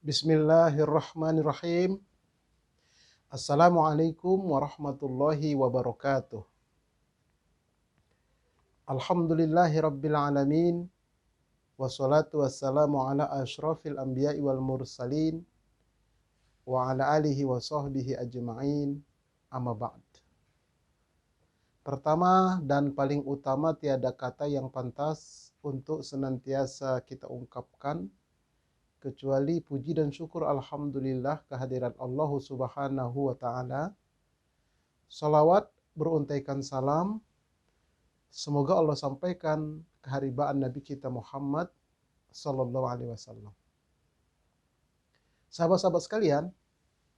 Bismillahirrahmanirrahim. Assalamualaikum warahmatullahi wabarakatuh. Alhamdulillahi rabbil alamin. Wassalatu wassalamu ala ashrafil anbiya'i wal mursalin. Wa ala alihi wa sahbihi ajma'in. Amma ba'd. Pertama dan paling utama, tiada kata yang pantas untuk senantiasa kita ungkapkan kecuali puji dan syukur alhamdulillah kehadiran Allah Subhanahu wa taala. Salawat beruntaikan salam semoga Allah sampaikan keharibaan Nabi kita Muhammad sallallahu alaihi wasallam. Sahabat-sahabat sekalian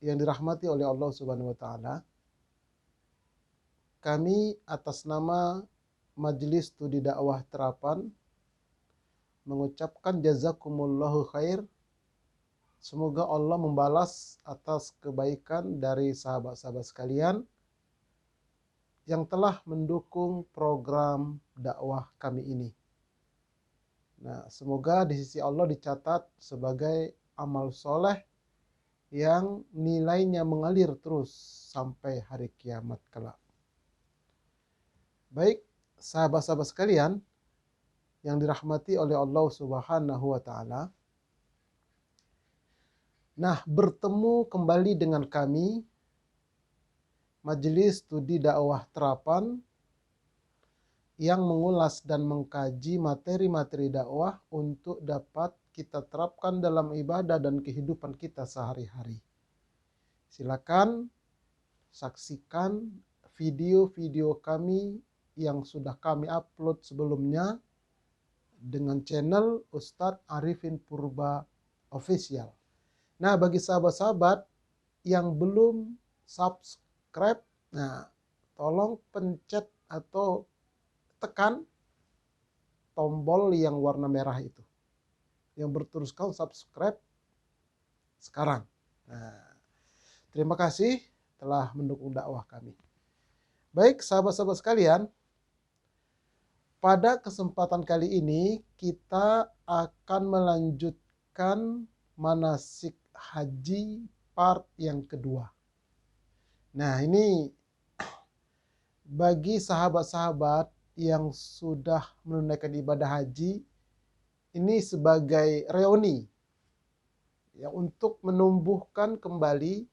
yang dirahmati oleh Allah Subhanahu wa taala, kami atas nama Majelis Studi Dakwah Terapan mengucapkan jazakumullahu khair. Semoga Allah membalas atas kebaikan dari sahabat-sahabat sekalian yang telah mendukung program dakwah kami ini. Nah, semoga di sisi Allah dicatat sebagai amal soleh yang nilainya mengalir terus sampai hari kiamat kelak. Baik, sahabat-sahabat sekalian yang dirahmati oleh Allah Subhanahu wa taala. Nah, bertemu kembali dengan kami Majelis Studi Dakwah Terapan yang mengulas dan mengkaji materi-materi dakwah untuk dapat kita terapkan dalam ibadah dan kehidupan kita sehari-hari. Silakan saksikan video-video kami yang sudah kami upload sebelumnya dengan channel Ustadz Arifin Purba Official. Nah, bagi sahabat-sahabat yang belum subscribe, nah, tolong pencet atau tekan tombol yang warna merah itu yang bertuliskan subscribe sekarang. Nah, terima kasih telah mendukung dakwah kami. Baik, sahabat-sahabat sekalian, pada kesempatan kali ini kita akan melanjutkan manasik haji part yang kedua. Nah, ini bagi sahabat-sahabat yang sudah menunaikan ibadah haji, ini sebagai reuni ya, untuk menumbuhkan kembali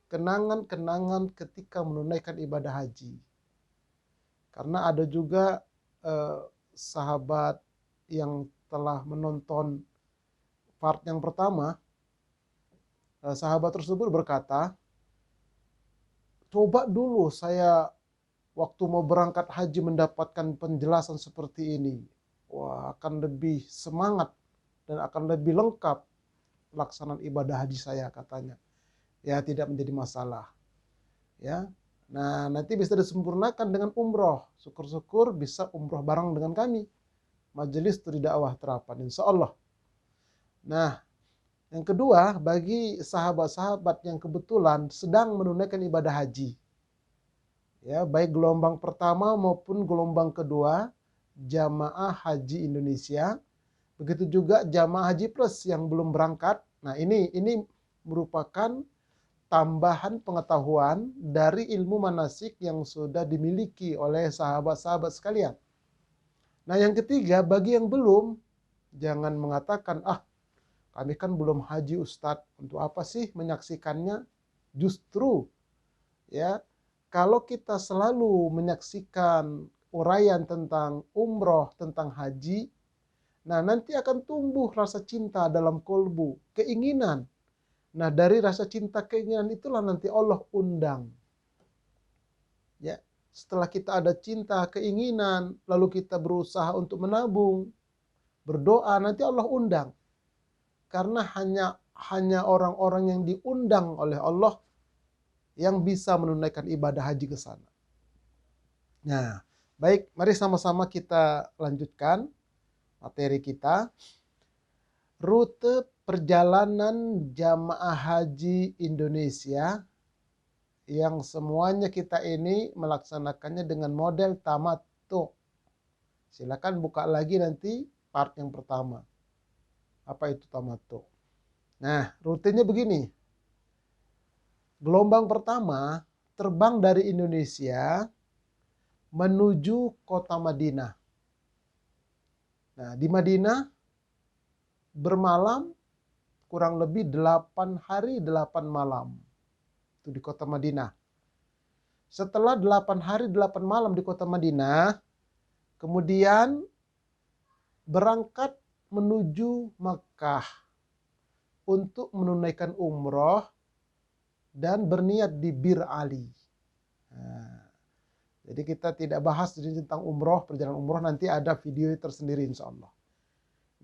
kenangan-kenangan ketika menunaikan ibadah haji. Karena ada juga sahabat yang telah menonton part yang pertama, sahabat tersebut berkata, coba dulu saya waktu mau berangkat haji mendapatkan penjelasan seperti ini. Wah, akan lebih semangat dan akan lebih lengkap pelaksanaan ibadah haji saya, katanya. Ya, tidak menjadi masalah. Ya. Nah, nanti bisa disempurnakan dengan umroh. Syukur-syukur bisa umroh bareng dengan kami. Majelis Studi Dakwah Terapan, insya Allah. Nah, yang kedua, bagi sahabat-sahabat yang kebetulan sedang menunaikan ibadah haji, ya, baik gelombang pertama maupun gelombang kedua jamaah haji Indonesia, begitu juga jamaah haji plus yang belum berangkat. Nah, ini merupakan tambahan pengetahuan dari ilmu manasik yang sudah dimiliki oleh sahabat-sahabat sekalian. Nah, yang ketiga, bagi yang belum, jangan mengatakan, kami kan belum haji Ustadz, untuk apa sih menyaksikannya? Justru ya, kalau kita selalu menyaksikan uraian tentang umroh, tentang haji, nah nanti akan tumbuh rasa cinta dalam kolbu, keinginan. Nah, dari rasa cinta keinginan itulah nanti Allah undang. Ya, setelah kita ada cinta, keinginan, lalu kita berusaha untuk menabung, berdoa, nanti Allah undang. Karena hanya orang-orang yang diundang oleh Allah yang bisa menunaikan ibadah haji ke sana. Nah, baik, mari sama-sama kita lanjutkan materi kita. Rute perjalanan jamaah haji Indonesia yang semuanya kita ini melaksanakannya dengan model tamattu. Silakan buka lagi nanti part yang pertama. Apa itu tamattu? Nah, rutenya begini. Gelombang pertama terbang dari Indonesia menuju kota Madinah. Nah, di Madinah bermalam kurang lebih 8 hari 8 malam. Itu di kota Madinah. Setelah 8 hari 8 malam di kota Madinah, kemudian berangkat menuju Makkah untuk menunaikan umroh dan berniat di Bir Ali. Nah, jadi kita tidak bahas tentang umroh, perjalanan umroh, nanti ada video tersendiri insya Allah.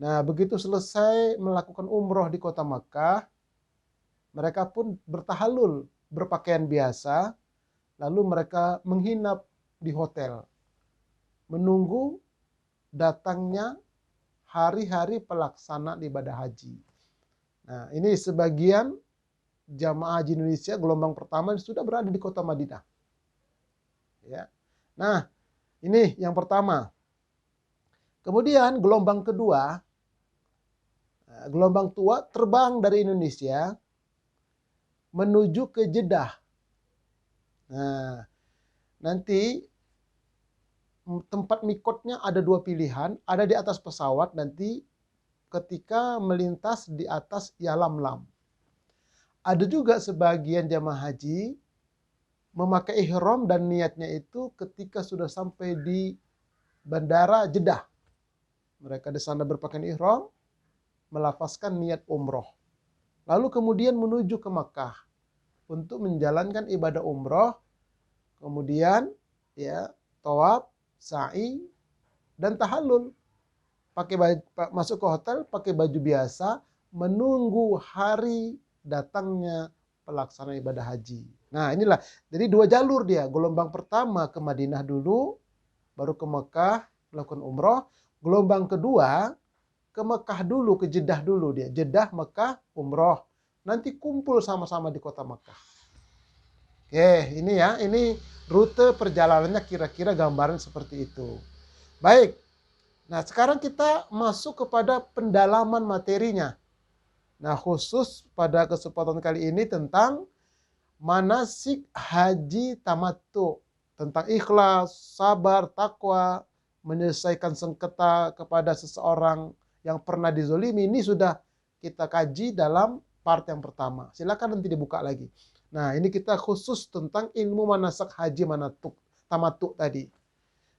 Nah, begitu selesai melakukan umroh di kota Makkah, mereka pun bertahalul, berpakaian biasa, lalu mereka menginap di hotel, menunggu datangnya hari-hari pelaksanaan ibadah haji. Nah, ini sebagian jamaah haji Indonesia gelombang pertama sudah berada di kota Madinah. Ya. Nah, ini yang pertama. Kemudian gelombang kedua, gelombang tua terbang dari Indonesia menuju ke Jeddah. Nah, nanti tempat mikotnya ada 2 pilihan, ada di atas pesawat nanti ketika melintas di atas Yalamlam. Ada juga sebagian jamaah haji memakai ihram dan niatnya itu ketika sudah sampai di bandara Jeddah. Mereka di sana berpakaian ihram, melafazkan niat umroh. Lalu kemudian menuju ke Makkah untuk menjalankan ibadah umroh, kemudian ya tawaf, sa'i, dan tahallul. Masuk ke hotel pakai baju biasa, menunggu hari datangnya pelaksanaan ibadah haji. Nah, inilah. Jadi 2 jalur dia. Gelombang pertama ke Madinah dulu, baru ke Mekah melakukan umroh. Gelombang kedua ke Mekah dulu, ke Jeddah dulu dia. Jeddah, Mekah, umroh. Nanti kumpul sama-sama di kota Mekah. Oke, ini ya. Ini rute perjalanannya kira-kira gambaran seperti itu. Baik. Nah, sekarang kita masuk kepada pendalaman materinya. Nah, khusus pada kesempatan kali ini tentang manasik haji tamattu. Tentang ikhlas, sabar, takwa, menyelesaikan sengketa kepada seseorang yang pernah dizolimi. Ini sudah kita kaji dalam part yang pertama. Silakan nanti dibuka lagi. Nah, ini kita khusus tentang ilmu manasik haji tamattu tadi.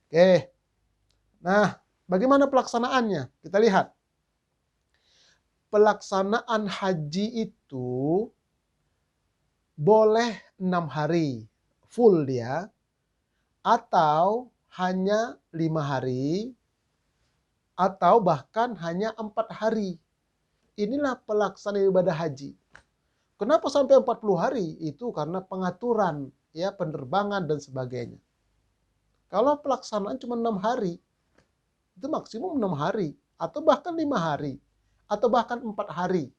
Oke. Nah, bagaimana pelaksanaannya? Kita lihat. Pelaksanaan haji itu boleh 6 hari full dia, atau hanya 5 hari, atau bahkan hanya 4 hari. Inilah pelaksanaan ibadah haji. Kenapa sampai 40 hari? Itu karena pengaturan, ya, penerbangan dan sebagainya. Kalau pelaksanaan cuma 6 hari, itu maksimum 6 hari, atau bahkan 5 hari, atau bahkan 4 hari.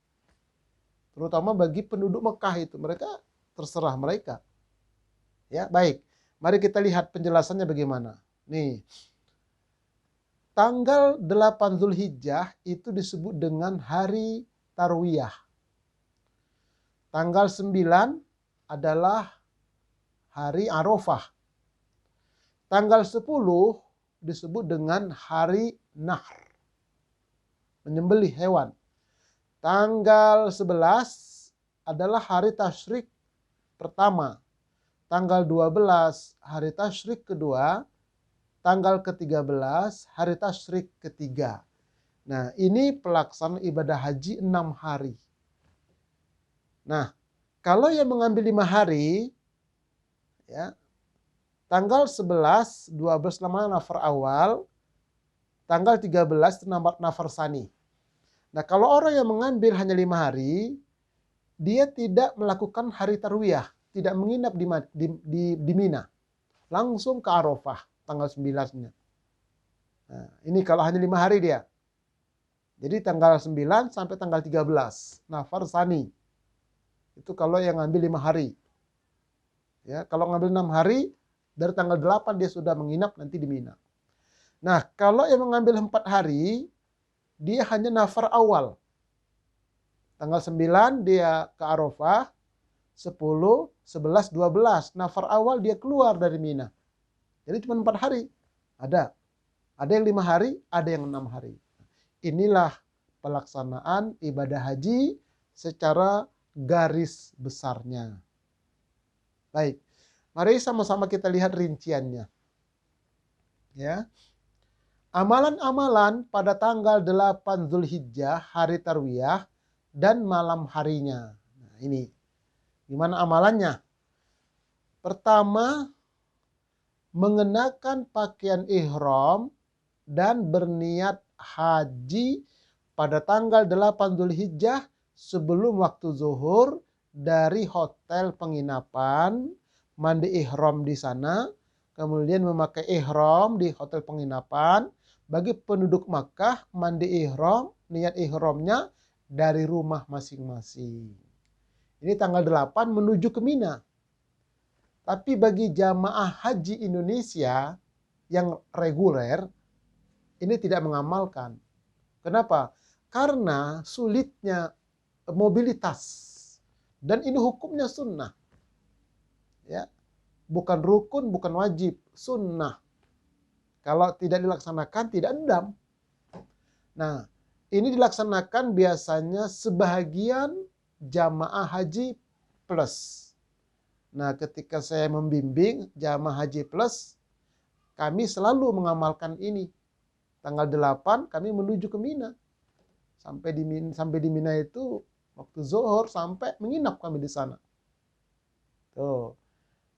Terutama bagi penduduk Mekah itu, mereka terserah mereka. Ya, baik. Mari kita lihat penjelasannya bagaimana. Nih. Tanggal 8 Zulhijjah itu disebut dengan hari Tarwiyah. Tanggal 9 adalah hari Arafah. Tanggal 10 disebut dengan hari Nahr, menyembelih hewan. Tanggal 11 adalah hari tasyrik pertama. Tanggal 12 hari tasyrik kedua. Tanggal ke-13 hari tasyrik ketiga. Nah, ini pelaksanaan ibadah haji 6 hari. Nah, kalau yang mengambil 5 hari, ya, tanggal 11, 12 namanya nafar awal, tanggal 13 itu nafar sani. Nah, kalau orang yang mengambil hanya 5 hari, dia tidak melakukan hari tarwiyah, tidak menginap di Mina. Langsung ke Arafah tanggal 9-nya. Nah, ini kalau hanya 5 hari dia. Jadi tanggal 9 sampai tanggal 13, nafar sani. Itu kalau yang ngambil 5 hari. Ya, kalau ngambil 6 hari, dari tanggal 8 dia sudah menginap nanti di Mina. Nah, kalau yang mengambil 4 hari, dia hanya nafar awal. Tanggal 9 dia ke Arafah, 10, 11, 12. Nafar awal dia keluar dari Mina. Jadi cuma 4 hari. Ada yang 5 hari, ada yang 6 hari. Inilah pelaksanaan ibadah haji secara garis besarnya. Baik, mari sama-sama kita lihat rinciannya. Ya. Amalan-amalan pada tanggal 8 Zulhijjah, hari Tarwiyah, dan malam harinya. Nah, ini. Gimana amalannya? Pertama, mengenakan pakaian ihram dan berniat haji pada tanggal 8 Zulhijjah sebelum waktu zuhur dari hotel penginapan, mandi ihram di sana, kemudian memakai ihram di hotel penginapan. Bagi penduduk Makkah, mandi ihram, niat ihramnya dari rumah masing-masing. Ini tanggal 8 menuju ke Mina. Tapi bagi jamaah haji Indonesia yang reguler, ini tidak mengamalkan. Kenapa? Karena sulitnya mobilitas. Dan ini hukumnya sunnah. Ya. Bukan rukun, bukan wajib. Sunnah. Kalau tidak dilaksanakan, tidak endam. Nah, ini dilaksanakan biasanya sebahagian jamaah haji plus. Nah, ketika saya membimbing jamaah haji plus, kami selalu mengamalkan ini. Tanggal 8 kami menuju ke Mina. Sampai di Mina itu waktu zuhur sampai menginap kami di sana. Tuh.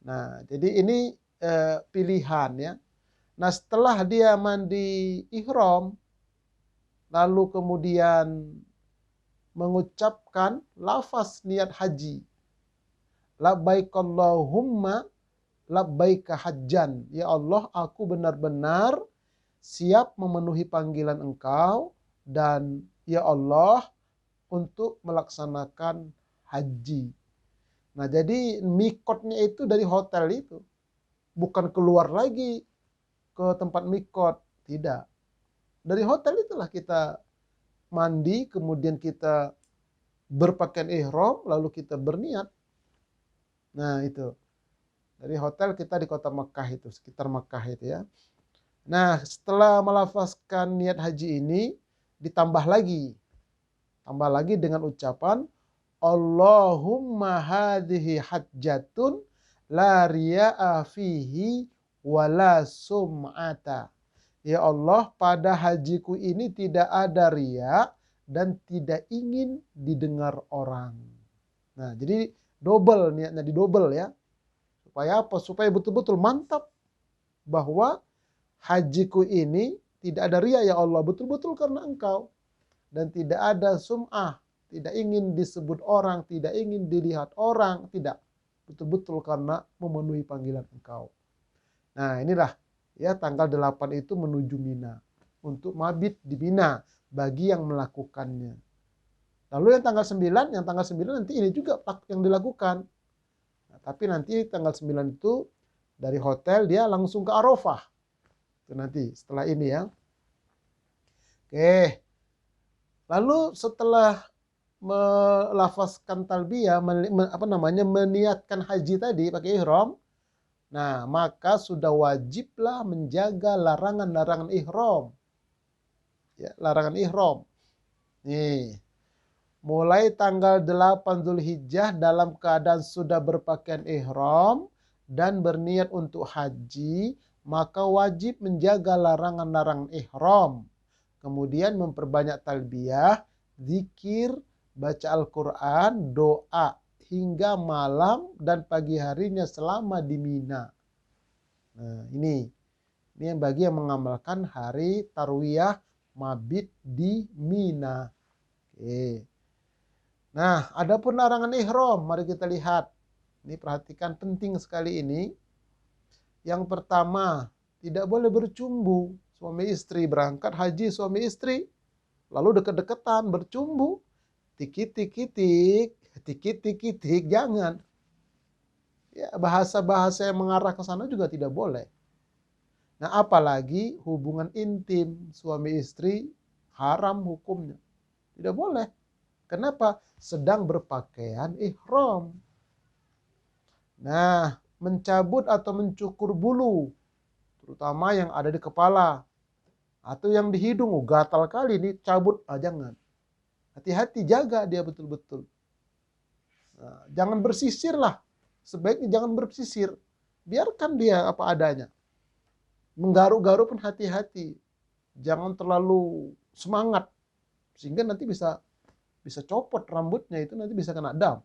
Nah, jadi ini pilihan ya. Nah, setelah dia mandi ihram, lalu kemudian mengucapkan lafaz niat haji. Labbaik Allahumma labbaika hajjan. Ya Allah, aku benar-benar siap memenuhi panggilan Engkau dan ya Allah untuk melaksanakan haji. Nah, jadi mikotnya itu dari hotel itu. Bukan keluar lagi ke tempat mikot, tidak. Dari hotel itulah kita mandi, kemudian kita berpakaian ihram, lalu kita berniat. Nah, itu. Dari hotel kita di kota Mekah itu, sekitar Mekah itu ya. Nah, setelah melafazkan niat haji ini, ditambah lagi. Tambah lagi dengan ucapan, Allahumma hadhihi hajjatun la riya'a fihi wala sum'ata. Ya Allah, pada hajiku ini tidak ada riya dan tidak ingin didengar orang. Nah, jadi double niatnya, didobel ya. Supaya apa? Supaya betul-betul mantap bahwa hajiku ini tidak ada riya ya Allah, betul-betul karena Engkau. Dan tidak ada sum'ah, tidak ingin disebut orang, tidak ingin dilihat orang, tidak. Betul-betul karena memenuhi panggilan Engkau. Nah, inilah ya tanggal 8 itu menuju Mina. Untuk mabit di Mina bagi yang melakukannya. Lalu yang tanggal 9 nanti ini juga yang dilakukan. Nah, tapi nanti tanggal 9 itu dari hotel dia langsung ke Arafah. Itu nanti setelah ini ya. Oke. Lalu setelah melafazkan talbiyah, meniatkan haji tadi pakai ihram, nah maka sudah wajiblah menjaga larangan-larangan ihram. Ya, larangan ihram. Nih. Mulai tanggal 8 Zulhijjah dalam keadaan sudah berpakaian ihram dan berniat untuk haji, maka wajib menjaga larangan-larangan ihram. Kemudian memperbanyak talbiyah, zikir, baca Al-Quran, doa hingga malam dan pagi harinya selama di Mina. Nah, ini yang bagi yang mengamalkan hari Tarwiyah mabit di Mina. Oke. Nah, adapun larangan ihram, mari kita lihat. Ini perhatikan, penting sekali ini. Yang pertama, tidak boleh bercumbu. Suami istri berangkat haji, suami istri lalu deket-deketan bercumbu, tikit-tikitik, tikit-tikitik, jangan. Ya, bahasa-bahasa yang mengarah ke sana juga tidak boleh. Nah, apalagi hubungan intim suami istri haram hukumnya. Tidak boleh. Kenapa? Sedang berpakaian ihram. Nah, mencabut atau mencukur bulu, terutama yang ada di kepala atau yang di hidung, gatal kali ini, cabut, jangan. Hati-hati, jaga dia betul-betul. Nah, jangan bersisir lah, sebaiknya jangan bersisir, biarkan dia apa adanya. Menggaruk-garuk pun hati-hati, jangan terlalu semangat sehingga nanti bisa copot rambutnya, itu nanti bisa kena dam.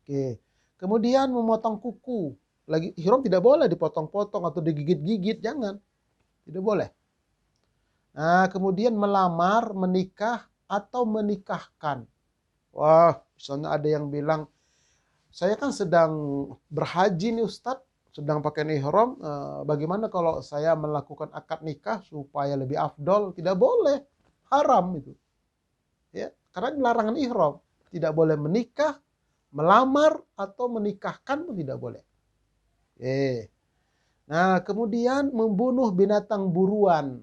Oke. Kemudian memotong kuku. Lagi ihram tidak boleh dipotong-potong atau digigit-gigit, jangan. Tidak boleh. Nah, kemudian melamar, menikah atau menikahkan. Wah, misalnya ada yang bilang, saya kan sedang berhaji nih Ustadz, sedang pakai ihram, bagaimana kalau saya melakukan akad nikah supaya lebih afdol? Tidak boleh, haram itu. Ya, karena ini larangan ihram. Tidak boleh menikah, melamar atau menikahkan pun tidak boleh. Nah, kemudian membunuh binatang buruan.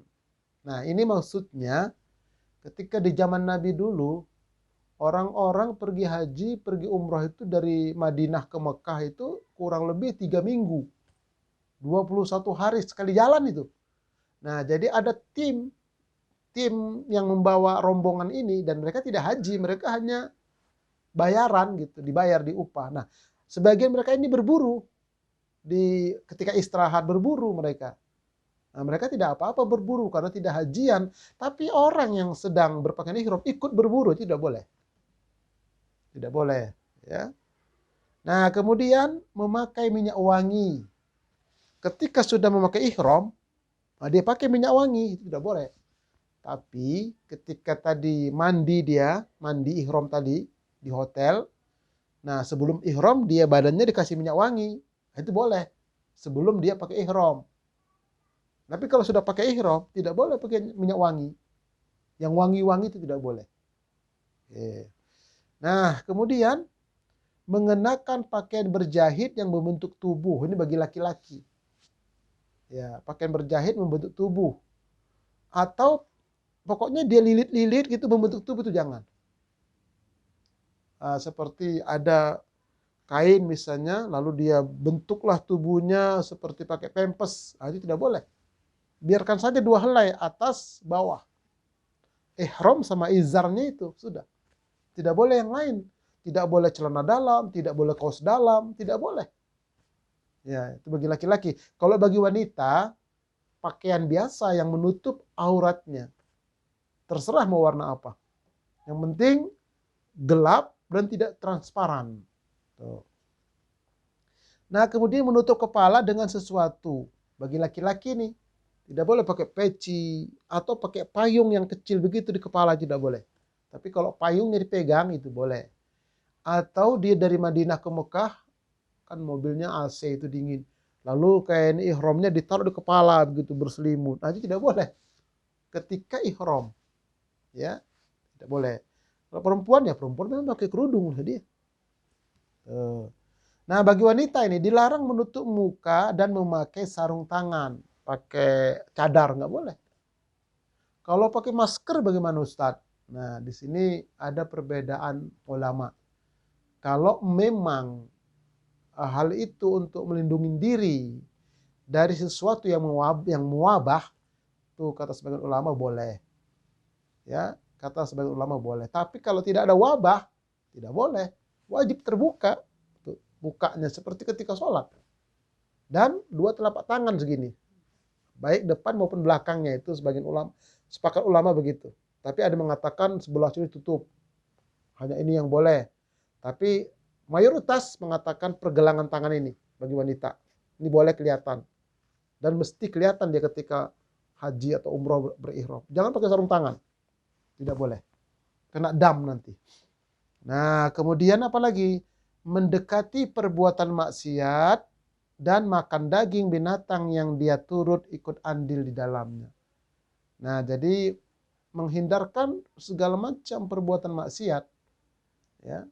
Nah, ini maksudnya ketika di zaman Nabi dulu, orang-orang pergi haji, pergi umrah itu dari Madinah ke Mekah itu kurang lebih 3 minggu. 21 hari sekali jalan itu. Nah, jadi ada tim yang membawa rombongan ini dan mereka tidak haji, mereka hanya bayaran gitu, dibayar di upah. Nah, sebagian mereka ini berburu ketika istirahat, berburu mereka. Nah, mereka tidak apa-apa berburu karena tidak hajian, tapi orang yang sedang berpakaian ihram ikut berburu tidak boleh. Tidak boleh, ya. Nah, kemudian memakai minyak wangi. Ketika sudah memakai ihram, dia pakai minyak wangi, itu tidak boleh. Tapi ketika tadi mandi ihram tadi di hotel. Nah, sebelum ihram dia badannya dikasih minyak wangi. Itu boleh. Sebelum dia pakai ihram. Tapi kalau sudah pakai ihram, tidak boleh pakai minyak wangi. Yang wangi-wangi itu tidak boleh. Nah, kemudian mengenakan pakaian berjahit yang membentuk tubuh. Ini bagi laki-laki. Ya, pakaian berjahit membentuk tubuh. Atau pokoknya dia lilit-lilit gitu membentuk tubuh itu jangan. Seperti ada kain misalnya, lalu dia bentuklah tubuhnya seperti pakai pempes. Itu tidak boleh. Biarkan saja 2 helai, atas, bawah. Ihram sama izarnya itu, sudah. Tidak boleh yang lain. Tidak boleh celana dalam, tidak boleh kaos dalam, tidak boleh. Ya, itu bagi laki-laki. Kalau bagi wanita, pakaian biasa yang menutup auratnya. Terserah mau warna apa. Yang penting gelap dan tidak transparan. Tuh. Nah, kemudian menutup kepala dengan sesuatu. Bagi laki-laki nih, tidak boleh pakai peci atau pakai payung yang kecil begitu di kepala, tidak boleh. Tapi kalau payungnya dipegang itu boleh. Atau dia dari Madinah ke Mekah, kan mobilnya AC itu dingin. Lalu kain ihramnya ditaruh di kepala begitu berselimut. Nah, itu tidak boleh. Ketika ihram, ya tidak boleh. Kalau perempuan ya perempuan memang pakai kerudung lah dia. Nah, bagi wanita ini dilarang menutup muka dan memakai sarung tangan, pakai cadar nggak boleh. Kalau pakai masker bagaimana Ustadz? Nah, di sini ada perbedaan ulama. Kalau memang hal itu untuk melindungi diri dari sesuatu yang mewabah, tuh kata sebagian ulama boleh. Ya, kata sebagian ulama boleh. Tapi kalau tidak ada wabah, tidak boleh. Wajib terbuka. Tuh, bukanya seperti ketika sholat. Dan 2 telapak tangan segini. Baik depan maupun belakangnya, itu sebagian ulama. Sepakat ulama begitu. Tapi ada mengatakan sebelah sini tutup. Hanya ini yang boleh. Tapi mayoritas mengatakan pergelangan tangan ini bagi wanita. Ini boleh kelihatan. Dan mesti kelihatan dia ketika haji atau umroh berihram. Jangan pakai sarung tangan. Tidak boleh. Kena dam nanti. Nah, kemudian apa lagi? Mendekati perbuatan maksiat dan makan daging binatang yang dia turut ikut andil di dalamnya. Nah, jadi menghindarkan segala macam perbuatan maksiat, ya,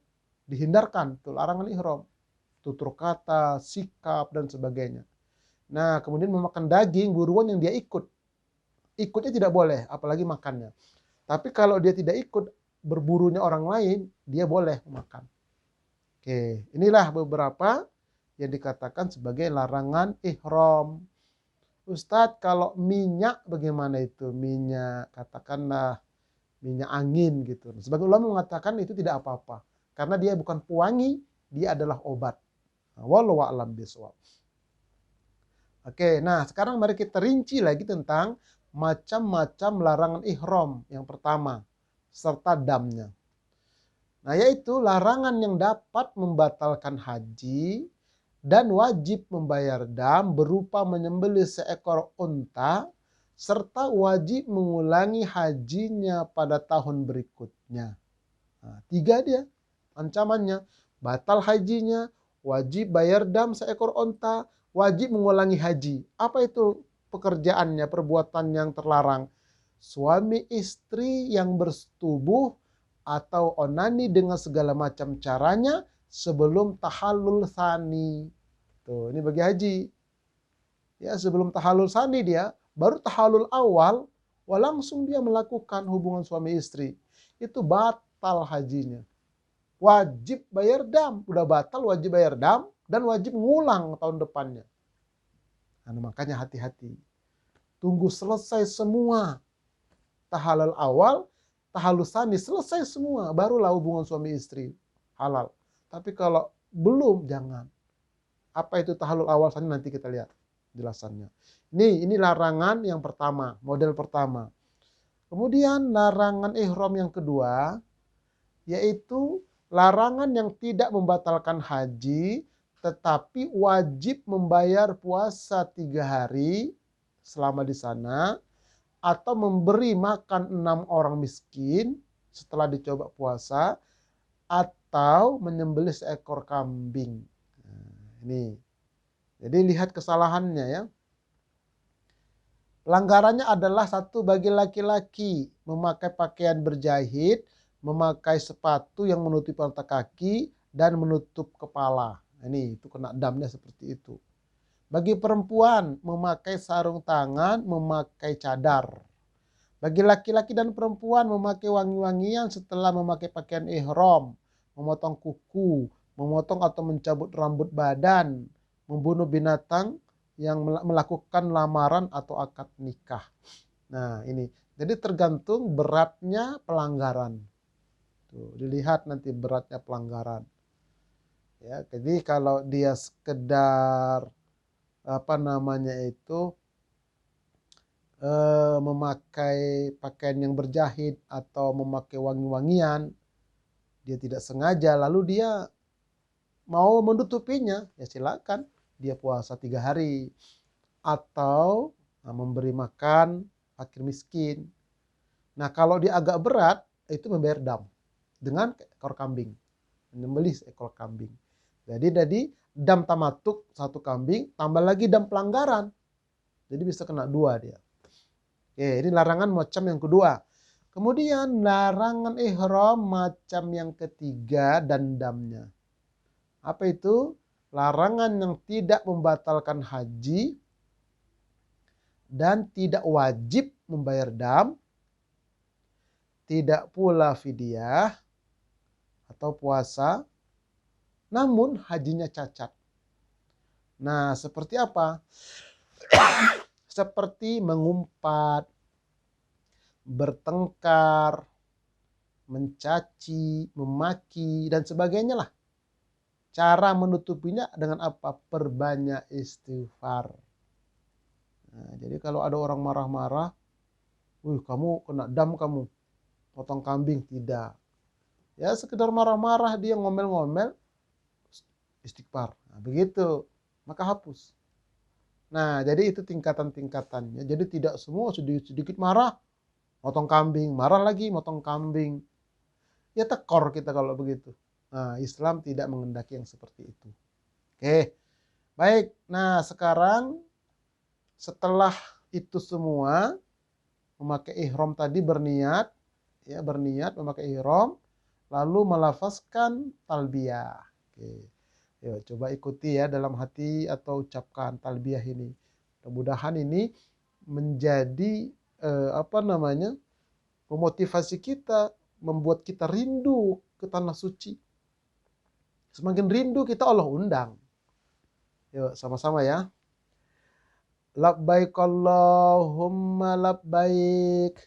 dihindarkan, itu larangan ihram, tutur kata, sikap dan sebagainya. Nah, kemudian memakan daging buruan yang dia ikutnya tidak boleh, apalagi makannya. Tapi kalau dia tidak ikut, berburunya orang lain, dia boleh makan. Oke, inilah beberapa yang dikatakan sebagai larangan ihram. Ustadz, kalau minyak bagaimana itu? Minyak, katakanlah minyak angin gitu. Sebagian ulama mengatakan itu tidak apa-apa. Karena dia bukan pewangi, dia adalah obat. Wallahu a'lam bishawab. Oke, nah sekarang mari kita rinci lagi tentang macam-macam larangan ihram yang pertama, serta damnya. Nah, yaitu larangan yang dapat membatalkan haji dan wajib membayar dam berupa menyembelih seekor unta serta wajib mengulangi hajinya pada tahun berikutnya. Nah, 3 dia ancamannya. Batal hajinya, wajib bayar dam seekor unta, wajib mengulangi haji. Apa itu pekerjaannya, perbuatan yang terlarang? Suami istri yang bersetubuh atau onani dengan segala macam caranya sebelum tahallul tsani. Tuh, ini bagi haji. Ya, sebelum tahallul tsani dia, baru tahallul awal, langsung dia melakukan hubungan suami istri. Itu batal hajinya. Wajib bayar dam, udah batal wajib bayar dam dan wajib ngulang tahun depannya. Nah, makanya hati-hati. Tunggu selesai semua. Tahallul awal, tahallul tsani selesai semua, barulah hubungan suami istri halal. Tapi kalau belum, jangan. Apa itu tahallul awal tsani, nanti kita lihat jelasannya. Ini larangan yang pertama, model pertama. Kemudian larangan ihram yang kedua, yaitu larangan yang tidak membatalkan haji, tetapi wajib membayar puasa 3 hari selama di sana, atau memberi makan 6 orang miskin setelah dicoba puasa, atau menyembelih seekor kambing. Nah, ini. Jadi lihat kesalahannya ya. Pelanggarannya adalah satu, bagi laki-laki memakai pakaian berjahit, memakai sepatu yang menutupi mata kaki dan menutup kepala. Ini itu kena damnya seperti itu. Bagi perempuan memakai sarung tangan, memakai cadar. Bagi laki-laki dan perempuan memakai wangi-wangian setelah memakai pakaian ihram, memotong kuku, memotong atau mencabut rambut badan, membunuh binatang yang melakukan lamaran atau akad nikah. Nah, ini. Jadi tergantung beratnya pelanggaran. Tuh, dilihat nanti beratnya pelanggaran. Ya, jadi kalau dia sekedar memakai pakaian yang berjahit atau memakai wangi-wangian, dia tidak sengaja lalu dia mau menutupinya, ya silakan dia puasa 3 hari atau memberi makan fakir miskin. Nah, kalau dia agak berat, itu membayar dam dengan ekor kambing, menyembelih seekor kambing. Jadi dam tamatuk 1 kambing, tambah lagi dam pelanggaran. Jadi bisa kena 2 dia. Oke, ini larangan macam yang kedua. Kemudian larangan ihram macam yang ketiga dan damnya. Apa itu? Larangan yang tidak membatalkan haji dan tidak wajib membayar dam, tidak pula fidyah atau puasa, namun hajinya cacat. Nah, seperti apa? Seperti mengumpat, bertengkar, mencaci, memaki, dan sebagainya lah. Cara menutupinya dengan apa? Perbanyak istighfar. Nah, jadi kalau ada orang marah-marah, kamu kena dam kamu, potong kambing, tidak. Ya sekedar marah-marah, dia ngomel-ngomel, istighfar. Nah, begitu, maka hapus. Nah, jadi itu tingkatan-tingkatannya. Jadi tidak semua sedikit-sedikit marah, motong kambing, marah lagi, motong kambing. Ya tekor kita kalau begitu. Nah, Islam tidak mengendaki yang seperti itu. Oke, baik. Nah, sekarang setelah itu semua, memakai ihram tadi berniat memakai ihram, lalu melafazkan talbiyah. Oke. Yuk, coba ikuti ya dalam hati atau ucapkan talbiyah ini. Mudah-mudahan ini menjadi memotivasi kita membuat kita rindu ke tanah suci. Semakin rindu kita Allah undang. Yuk sama-sama ya. Labbaik Allahumma labbaik.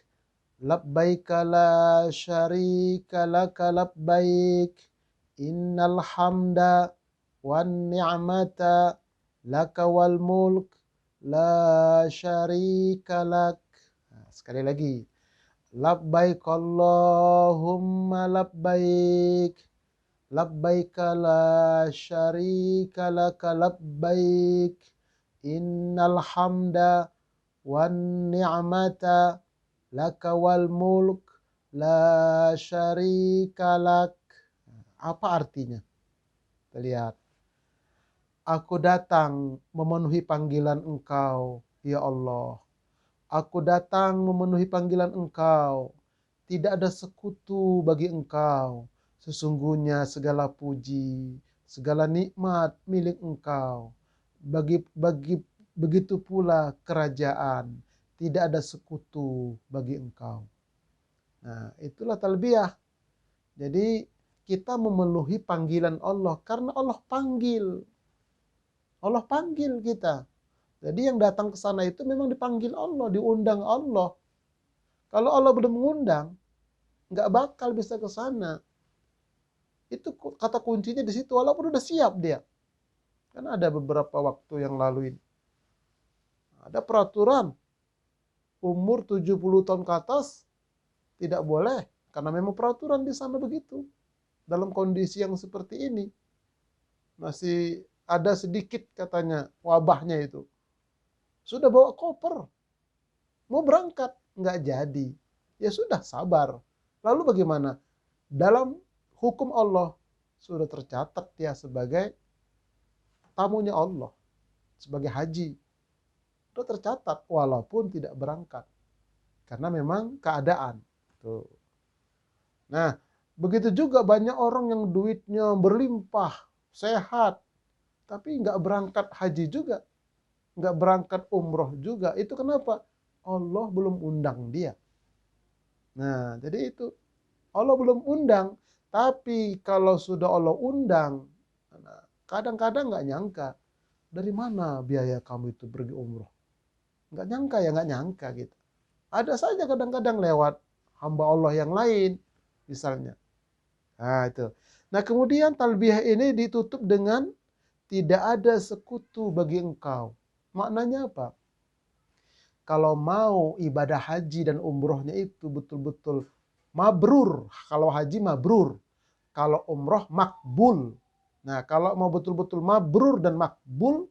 Labbaik la syarika laka labbaik. Innal hamda wan ni'mata laka wal mulk la syarika lak. Nah, sekali lagi. Labbaik Allahumma labbaik. Labbaik la syarika laka labbaik. Innal hamda wan ni'mata laka wal mulk la syarika lak. Apa artinya? Kita lihat. Aku datang memenuhi panggilan Engkau, ya Allah. Aku datang memenuhi panggilan Engkau. Tidak ada sekutu bagi Engkau. Sesungguhnya segala puji, segala nikmat milik Engkau. Begitu pula kerajaan. Tidak ada sekutu bagi Engkau. Nah, itulah talbiyah. Jadi kita memenuhi panggilan Allah karena Allah panggil. Allah panggil kita. Jadi yang datang ke sana itu memang dipanggil Allah, diundang Allah. Kalau Allah belum mengundang, nggak bakal bisa ke sana. Itu kata kuncinya di situ, walaupun udah siap dia. Kan ada beberapa waktu yang lalu ini. Ada peraturan umur 70 tahun ke atas tidak boleh. Karena memang peraturan di sana begitu. Dalam kondisi yang seperti ini. Masih ada sedikit katanya wabahnya itu. Sudah bawa koper. Mau berangkat. Nggak jadi. Ya sudah sabar. Lalu bagaimana? Dalam hukum Allah sudah tercatat dia sebagai tamunya Allah. Sebagai haji. Sudah tercatat walaupun tidak berangkat. Karena memang keadaan. Tuh. Nah, begitu juga banyak orang yang duitnya berlimpah, sehat, tapi nggak berangkat haji juga, nggak berangkat umroh juga. Itu kenapa? Allah belum undang dia. Nah, jadi itu. Allah belum undang, tapi kalau sudah Allah undang, kadang-kadang nggak nyangka. Dari mana biaya kamu itu pergi umroh? Nggak nyangka ya, nggak nyangka gitu. Ada saja kadang-kadang lewat hamba Allah yang lain, misalnya. Nah, itu. Nah, kemudian talbiyah ini ditutup dengan tidak ada sekutu bagi engkau. Maknanya apa? Kalau mau ibadah haji dan umrohnya itu betul-betul mabrur. Kalau haji mabrur. Kalau umroh makbul. Nah, kalau mau betul-betul mabrur dan makbul,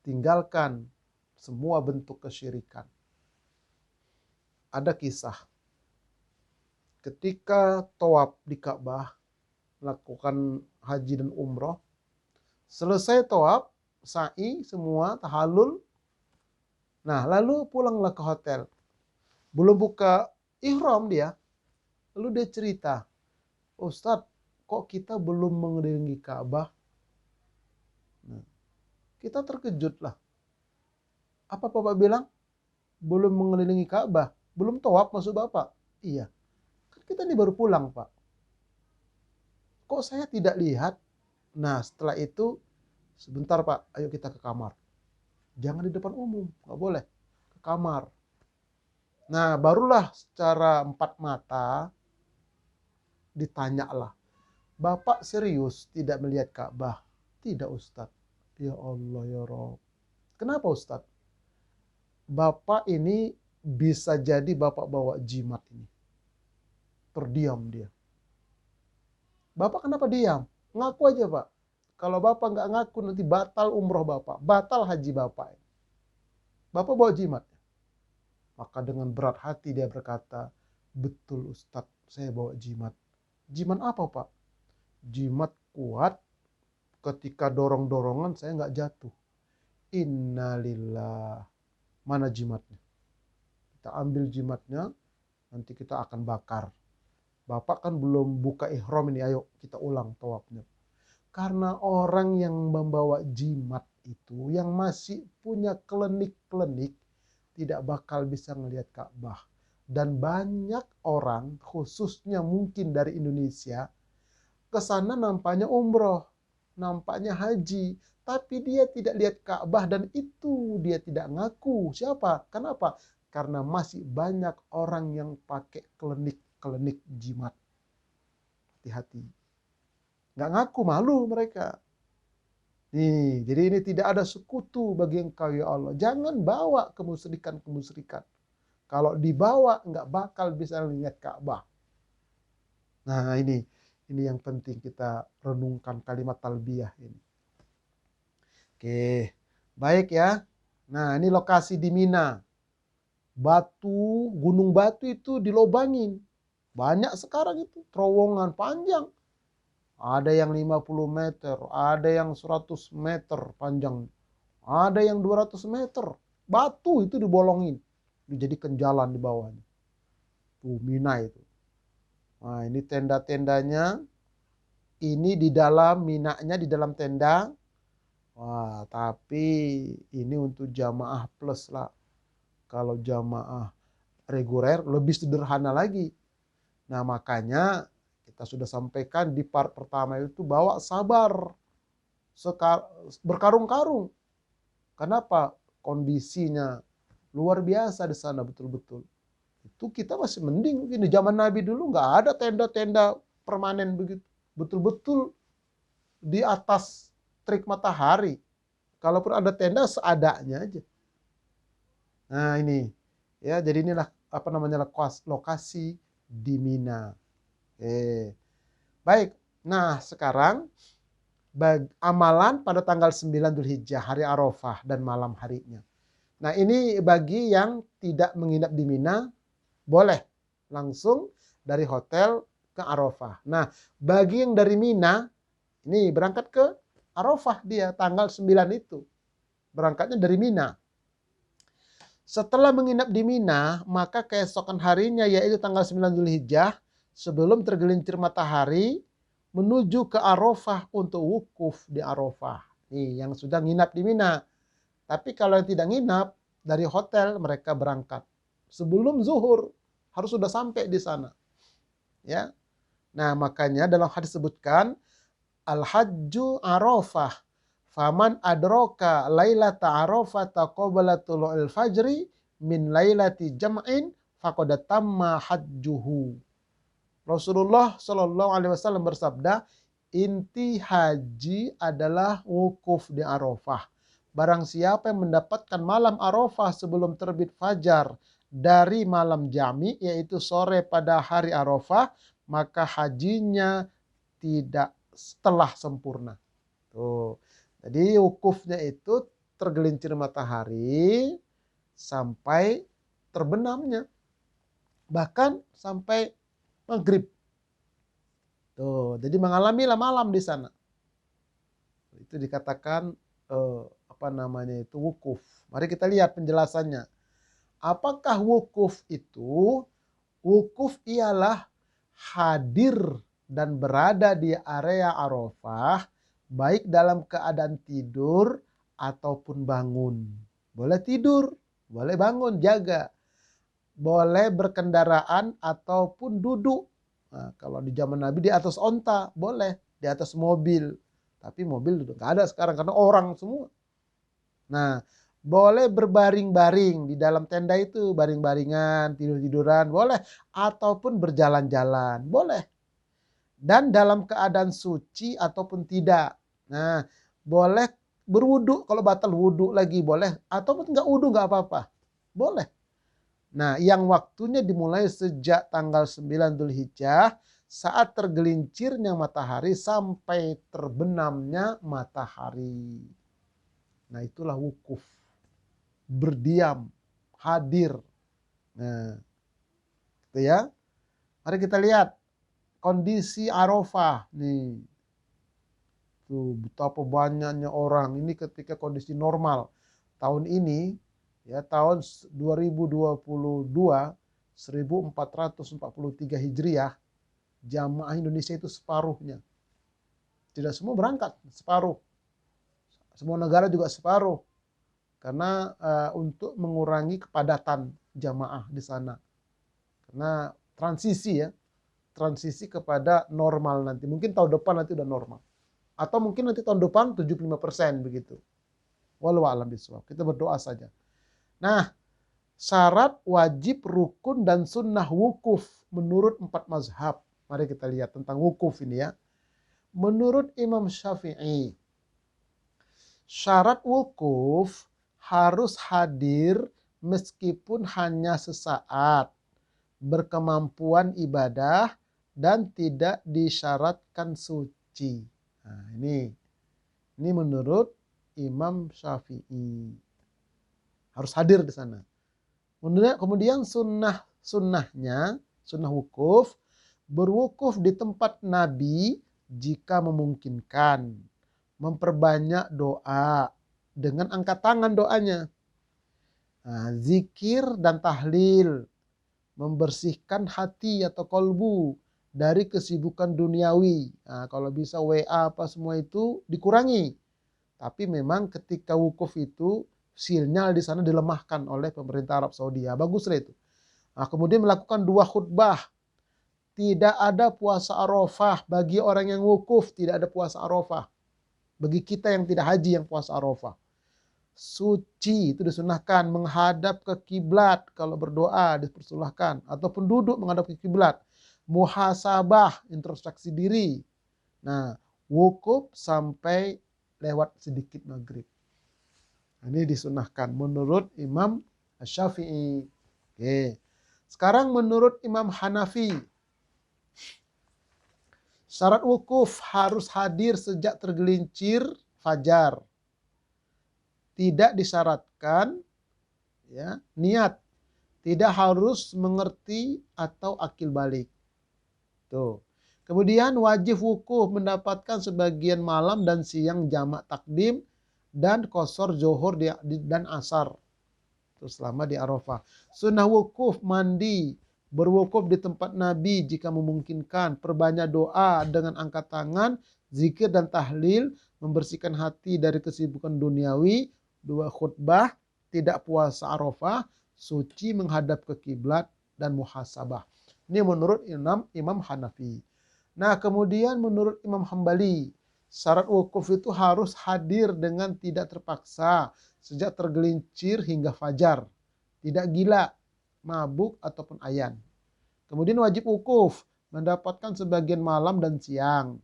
tinggalkan semua bentuk kesyirikan. Ada kisah. Ketika tawaf di Ka'bah, melakukan haji dan umroh, selesai tawaf, sa'i semua, tahallul. Nah, lalu pulanglah ke hotel. Belum buka ihram dia. Lalu dia cerita, Ustadz, kok kita belum mengelilingi Ka'bah? Nah, kita terkejut lah. Apa Bapak bilang? Belum mengelilingi Ka'bah. Belum tawaf maksud Bapak? Iya. Kan kita ini baru pulang, Pak. Kok saya tidak lihat? Nah, setelah itu, sebentar Pak, ayo kita ke kamar. Jangan di depan umum, nggak boleh. Ke kamar. Nah, barulah secara empat mata ditanyalah. Bapak serius tidak melihat Ka'bah? Tidak Ustadz. Ya Allah ya Rabb. Kenapa Ustadz? Bapak ini bisa jadi Bapak bawa jimat ini. Terdiam dia. Bapak kenapa diam? Ngaku aja Pak. Kalau Bapak nggak ngaku nanti batal umroh Bapak. Batal haji Bapak. Bapak bawa jimat. Maka dengan berat hati dia berkata, betul Ustadz, saya bawa jimat. Jimat apa Pak? Jimat kuat, ketika dorong-dorongan saya nggak jatuh. Innalillah. Mana jimatnya? Kita ambil jimatnya, nanti kita akan bakar. Bapak kan belum buka ihram ini, ayo kita ulang tawafnya. Karena orang yang membawa jimat itu, yang masih punya klenik-klenik, tidak bakal bisa ngelihat Ka'bah. Dan banyak orang, khususnya mungkin dari Indonesia, ke sana nampaknya umroh, nampaknya haji, tapi dia tidak lihat Ka'bah dan itu dia tidak ngaku. Siapa? Kenapa? Karena masih banyak orang yang pakai klinik-klinik jimat. Hati-hati. Nggak ngaku, malu mereka. Nih, jadi ini tidak ada sekutu bagi engkau ya Allah. Jangan bawa kemusyrikan-kemusyrikan. Kalau dibawa nggak bakal bisa lihat Ka'bah. Nah ini yang penting kita renungkan kalimat talbiyah ini. Oke, baik ya. Nah ini lokasi di Mina. Gunung batu itu dilobangin. Banyak sekarang itu, terowongan panjang. Ada yang 50 meter, ada yang 100 meter panjang. Ada yang 200 meter. Batu itu dibolongin. Dijadikan jalan di bawahnya. Tuh Mina itu. Nah ini tenda-tendanya. Ini di dalam Minanya di dalam tenda. Wah tapi ini untuk jamaah plus lah. Kalau jamaah reguler lebih sederhana lagi. Nah makanya kita sudah sampaikan di part pertama itu bawa sabar. Berkarung-karung. Kenapa? Kondisinya luar biasa di sana betul-betul. Itu kita masih mending. Di zaman Nabi dulu nggak ada tenda-tenda permanen begitu. Betul-betul di atas terik matahari. Kalaupun ada tenda seadanya aja. Nah ini ya, jadi inilah apa namanya lokasi di Mina. Baik. Nah sekarang amalan pada tanggal 9 Dzulhijjah, hari Arafah dan malam harinya. Nah ini bagi yang tidak menginap di Mina, boleh langsung dari hotel ke Arafah. Nah bagi yang dari Mina, ini berangkat ke Arafah dia tanggal 9 itu. Berangkatnya dari Mina. Setelah menginap di Mina, maka keesokan harinya yaitu tanggal 9 Dzulhijjah, sebelum tergelincir matahari, menuju ke Arafah untuk wukuf di Arafah. Nih yang sudah nginap di Mina. Tapi kalau yang tidak nginap, dari hotel mereka berangkat. Sebelum zuhur, harus sudah sampai di sana. Ya. Nah makanya dalam hadis disebutkan, Al-Hajju Arafah. Faman adroka lailata arafata qabla tulu'il fajri min lailati jam'in faqad tamma hajjuhu. Rasulullah Shallallahu alaihi wasallam bersabda, inti haji adalah wukuf di Arafah. Barang siapa yang mendapatkan malam Arafah sebelum terbit fajar dari malam jami, yaitu sore pada hari Arafah, maka hajinya tidak telah sempurna. Tuh. Jadi wukufnya itu tergelincir matahari sampai terbenamnya. Bahkan sampai maghrib. Tuh, jadi mengalamilah malam di sana. Itu dikatakan wukuf. Mari kita lihat penjelasannya. Apakah wukuf itu? Wukuf ialah hadir dan berada di area Arafah, baik dalam keadaan tidur ataupun bangun. Boleh tidur, boleh bangun, jaga. Boleh berkendaraan ataupun duduk. Nah, kalau di zaman Nabi di atas onta, boleh. Di atas mobil. Tapi mobil udah nggak ada sekarang karena orang semua. Nah, boleh berbaring-baring di dalam tenda itu. Baring-baringan, tidur-tiduran, boleh. Ataupun berjalan-jalan, boleh. Dan dalam keadaan suci ataupun tidak. Nah, boleh berwudu, kalau batal wudu lagi boleh, ataupun nggak wudu nggak apa-apa, boleh. Nah, yang waktunya dimulai sejak tanggal 9 Dzulhijjah saat tergelincirnya matahari sampai terbenamnya matahari. Nah, itulah wukuf. Berdiam, hadir. Nah, itu ya. Mari kita lihat kondisi Arafah nih. Tuh, betapa banyaknya orang ini ketika kondisi normal. Tahun ini, ya tahun 2022, 1443 Hijriah, jamaah Indonesia itu separuhnya. Tidak semua berangkat, separuh. Semua negara juga separuh. Karena untuk mengurangi kepadatan jamaah di sana. Karena transisi ya. Transisi kepada normal nanti. Mungkin tahun depan nanti udah normal. Atau mungkin nanti tahun depan 75% begitu. Wallahu a'lam bishawab. Kita berdoa saja. Nah, syarat, wajib, rukun, dan sunnah wukuf menurut 4 mazhab. Mari kita lihat tentang wukuf ini ya. Menurut Imam Syafi'i, syarat wukuf harus hadir meskipun hanya sesaat, berkemampuan ibadah, dan tidak disyaratkan suci. Nah, ini menurut Imam Syafi'i. Harus hadir di sana. Kemudian sunnahnya, sunnah wukuf, berwukuf di tempat Nabi jika memungkinkan. Memperbanyak doa dengan angkat tangan doanya. Nah, zikir dan tahlil. Membersihkan hati atau kolbu dari kesibukan duniawi. Nah, kalau bisa WA apa semua itu dikurangi. Tapi memang ketika wukuf itu sinyal di sana dilemahkan oleh pemerintah Arab Saudi. Ya, baguslah itu. Nah, kemudian melakukan 2 khutbah. Tidak ada puasa Arafah bagi orang yang wukuf, tidak ada puasa Arafah. Bagi kita yang tidak haji yang puasa Arafah. Suci itu disunahkan, menghadap ke kiblat kalau berdoa dipersilahkan, ataupun duduk menghadap ke kiblat. Muhasabah, introspeksi diri. Nah, wukuf sampai lewat sedikit maghrib. Ini disunahkan menurut Imam Syafi'i. Oke. Sekarang menurut Imam Hanafi, syarat wukuf harus hadir sejak tergelincir fajar. Tidak disyaratkan ya, niat. Tidak harus mengerti atau akil balik. Tuh. Kemudian wajib wukuf mendapatkan sebagian malam dan siang jamak takdim dan qashar zuhur dan asar. Terus selama di Arafah. Sunnah wukuf mandi, berwukuf di tempat Nabi jika memungkinkan, perbanyak doa dengan angkat tangan, zikir dan tahlil, membersihkan hati dari kesibukan duniawi, 2 khutbah, tidak puasa Arafah, suci menghadap ke kiblat dan muhasabah. Ini menurut Imam Hanafi. Nah, kemudian menurut Imam Hambali, syarat wukuf itu harus hadir dengan tidak terpaksa sejak tergelincir hingga fajar. Tidak gila, mabuk ataupun ayan. Kemudian wajib wukuf mendapatkan sebagian malam dan siang.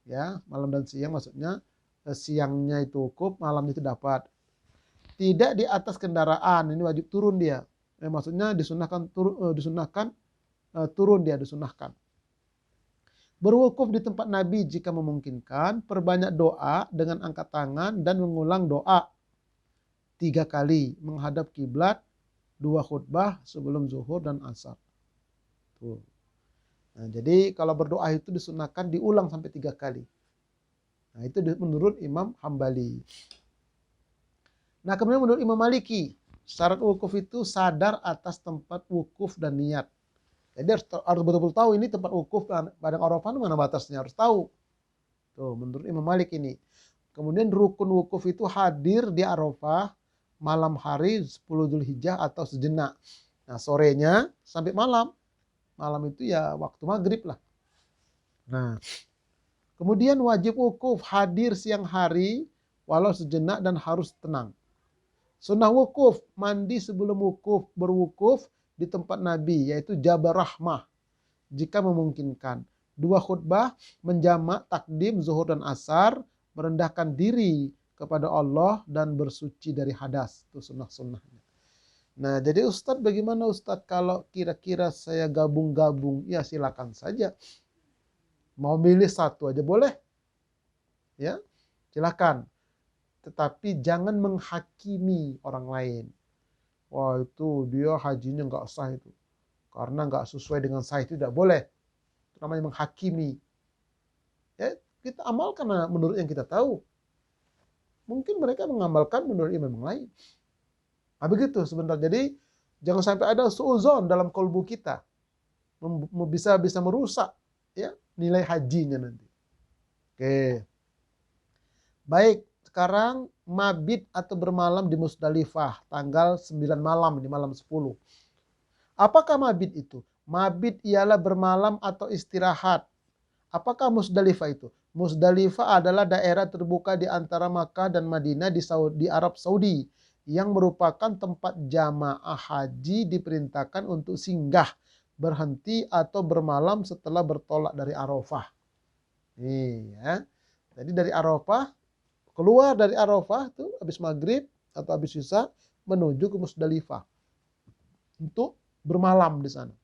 Ya, malam dan siang maksudnya siangnya itu wukuf, malam itu dapat. Tidak di atas kendaraan, ini wajib turun dia. Maksudnya disunahkan turun dia, disunahkan. Berwukuf di tempat Nabi jika memungkinkan, perbanyak doa dengan angkat tangan dan mengulang doa 3 kali, menghadap kiblat, 2 khutbah sebelum zuhur dan asar. Tuh. Nah, jadi kalau berdoa itu disunahkan diulang sampai 3 kali. Nah, itu menurut Imam Hambali. Nah, kemudian menurut Imam Maliki, syarat wukuf itu sadar atas tempat wukuf dan niat. Jadi harus betul-betul tahu ini tempat wukuf Padang Arafah mana batasnya, harus tahu. Tuh, menurut Imam Malik ini. Kemudian rukun wukuf itu hadir di Arafah malam hari 10 Dzulhijjah atau sejenak. Nah, sorenya sampai malam. Malam itu ya waktu maghrib lah. Nah, kemudian wajib wukuf hadir siang hari walau sejenak dan harus tenang. Sunnah wukuf, mandi sebelum wukuf, berwukuf di tempat Nabi, yaitu Jabal Rahmah, jika memungkinkan. 2 khutbah, menjamak takdim, zuhur dan asar, merendahkan diri kepada Allah dan bersuci dari hadas. Itu sunnah-sunnahnya. Nah, jadi Ustadz, bagaimana Ustadz kalau kira-kira saya gabung-gabung? Ya silakan saja. Mau milih satu aja boleh. Ya, silakan. Tetapi jangan menghakimi orang lain. Wah, itu dia hajinya nggak sah itu. Karena nggak sesuai dengan sah itu tidak boleh. Itu namanya menghakimi. Ya, kita amalkan menurut yang kita tahu. Mungkin mereka mengamalkan menurut imam yang lain. Nah, begitu sebentar. Jadi jangan sampai ada suuzon dalam kolbu kita. Bisa merusak ya nilai hajinya nanti. Oke. Baik, sekarang mabit atau bermalam di Musdalifah tanggal 9 malam, di malam 10. Apakah mabit itu? Mabit ialah bermalam atau istirahat. Apakah Musdalifah itu? Musdalifah adalah daerah terbuka di antara Makkah dan Madinah di Arab Saudi yang merupakan tempat jamaah haji diperintahkan untuk singgah, berhenti atau bermalam setelah bertolak dari Arafah. Nih ya. Jadi dari Arafah, keluar dari Arafah tuh habis maghrib atau habis isya menuju ke Musdalifah untuk bermalam di sana.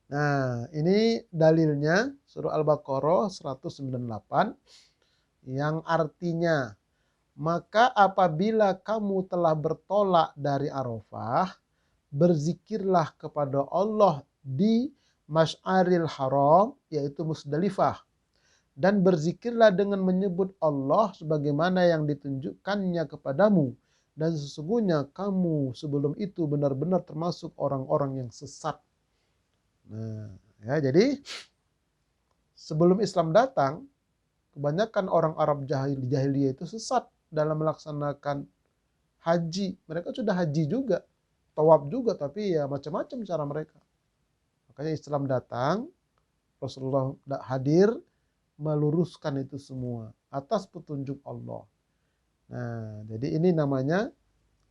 Nah, ini dalilnya surah Al-Baqarah 198 yang artinya, maka apabila kamu telah bertolak dari Arafah, berzikirlah kepada Allah di Masy'aril Haram, yaitu Musdalifah, dan berzikirlah dengan menyebut Allah sebagaimana yang ditunjukkannya kepadamu, dan sesungguhnya kamu sebelum itu benar-benar termasuk orang-orang yang sesat. Nah, ya, jadi sebelum Islam datang, kebanyakan orang Arab jahiliyah itu sesat dalam melaksanakan haji. Mereka sudah haji juga, tawaf juga, tapi ya macam-macam cara mereka. Makanya Islam datang, Rasulullah hadir, meluruskan itu semua atas petunjuk Allah. Nah, jadi ini namanya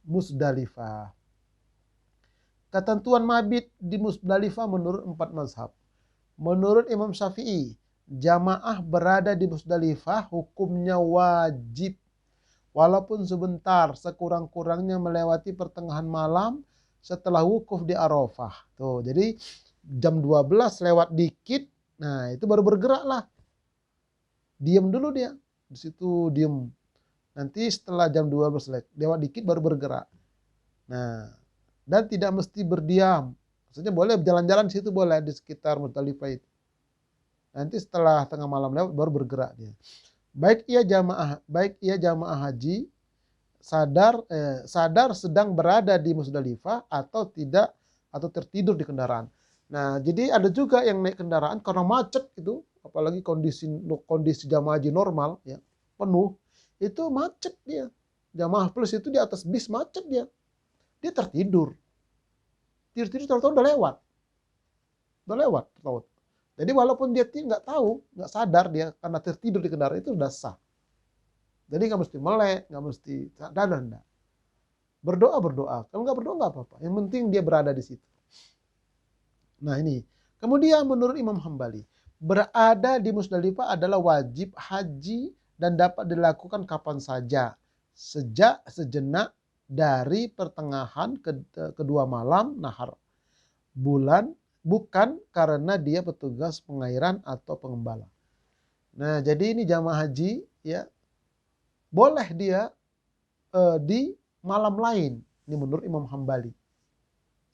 Musdalifah. Ketentuan mabit di Musdalifah menurut 4 mazhab. Menurut Imam Syafi'i, jamaah berada di Musdalifah hukumnya wajib. Walaupun sebentar, sekurang-kurangnya melewati pertengahan malam setelah wukuf di Arafah. Tuh, jadi jam 12 lewat dikit, nah itu baru bergerak lah. Diam dulu dia, di situ diam. Nanti setelah jam 12 lewat dikit baru bergerak. Nah, dan tidak mesti berdiam. Maksudnya boleh jalan-jalan di situ, boleh di sekitar Musdalifah itu. Nanti setelah tengah malam lewat baru bergerak dia. Baik ia jamaah haji sadar sedang berada di Musdalifah atau tidak, atau tertidur di kendaraan. Nah, jadi ada juga yang naik kendaraan karena macet itu, apalagi kondisi jamaah haji normal ya, penuh, itu macet dia. Jamaah plus itu di atas bis macet dia. Dia tertidur. Tidur tahu-tahu udah lewat. Tahu. Jadi walaupun dia nggak tahu, nggak sadar dia karena tertidur di kendaraan itu sudah sah. Jadi nggak mesti melek, nggak mesti sadar, enggak. Berdoa. Kalau nggak berdoa nggak apa-apa. Yang penting dia berada di situ. Nah ini. Kemudian menurut Imam Hambali, berada di Musdalifah adalah wajib haji dan dapat dilakukan kapan saja. Sejak sejenak dari pertengahan kedua malam nahar bulan, bukan karena dia petugas pengairan atau pengembala. Nah, jadi ini jamaah haji ya, boleh dia di malam lain. Ini menurut Imam Hambali.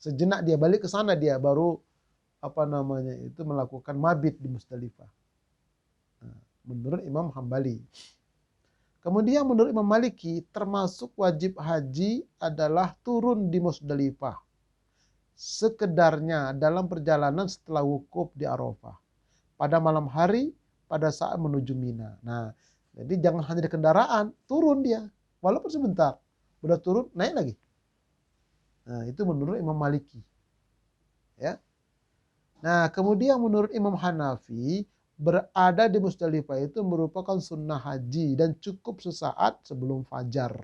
Sejenak dia balik ke sana, dia baru melakukan mabit di Musdalifah. Nah, menurut Imam Hambali. Kemudian menurut Imam Maliki, termasuk wajib haji adalah turun di Musdalifah sekedarnya dalam perjalanan setelah wukuf di Arafah pada malam hari pada saat menuju Mina. Nah, jadi jangan hanya di kendaraan, turun dia walaupun sebentar. Udah turun, naik lagi. Nah, itu menurut Imam Maliki. Ya. Nah, kemudian menurut Imam Hanafi, berada di Musdalifah itu merupakan sunnah haji dan cukup sesaat sebelum fajar.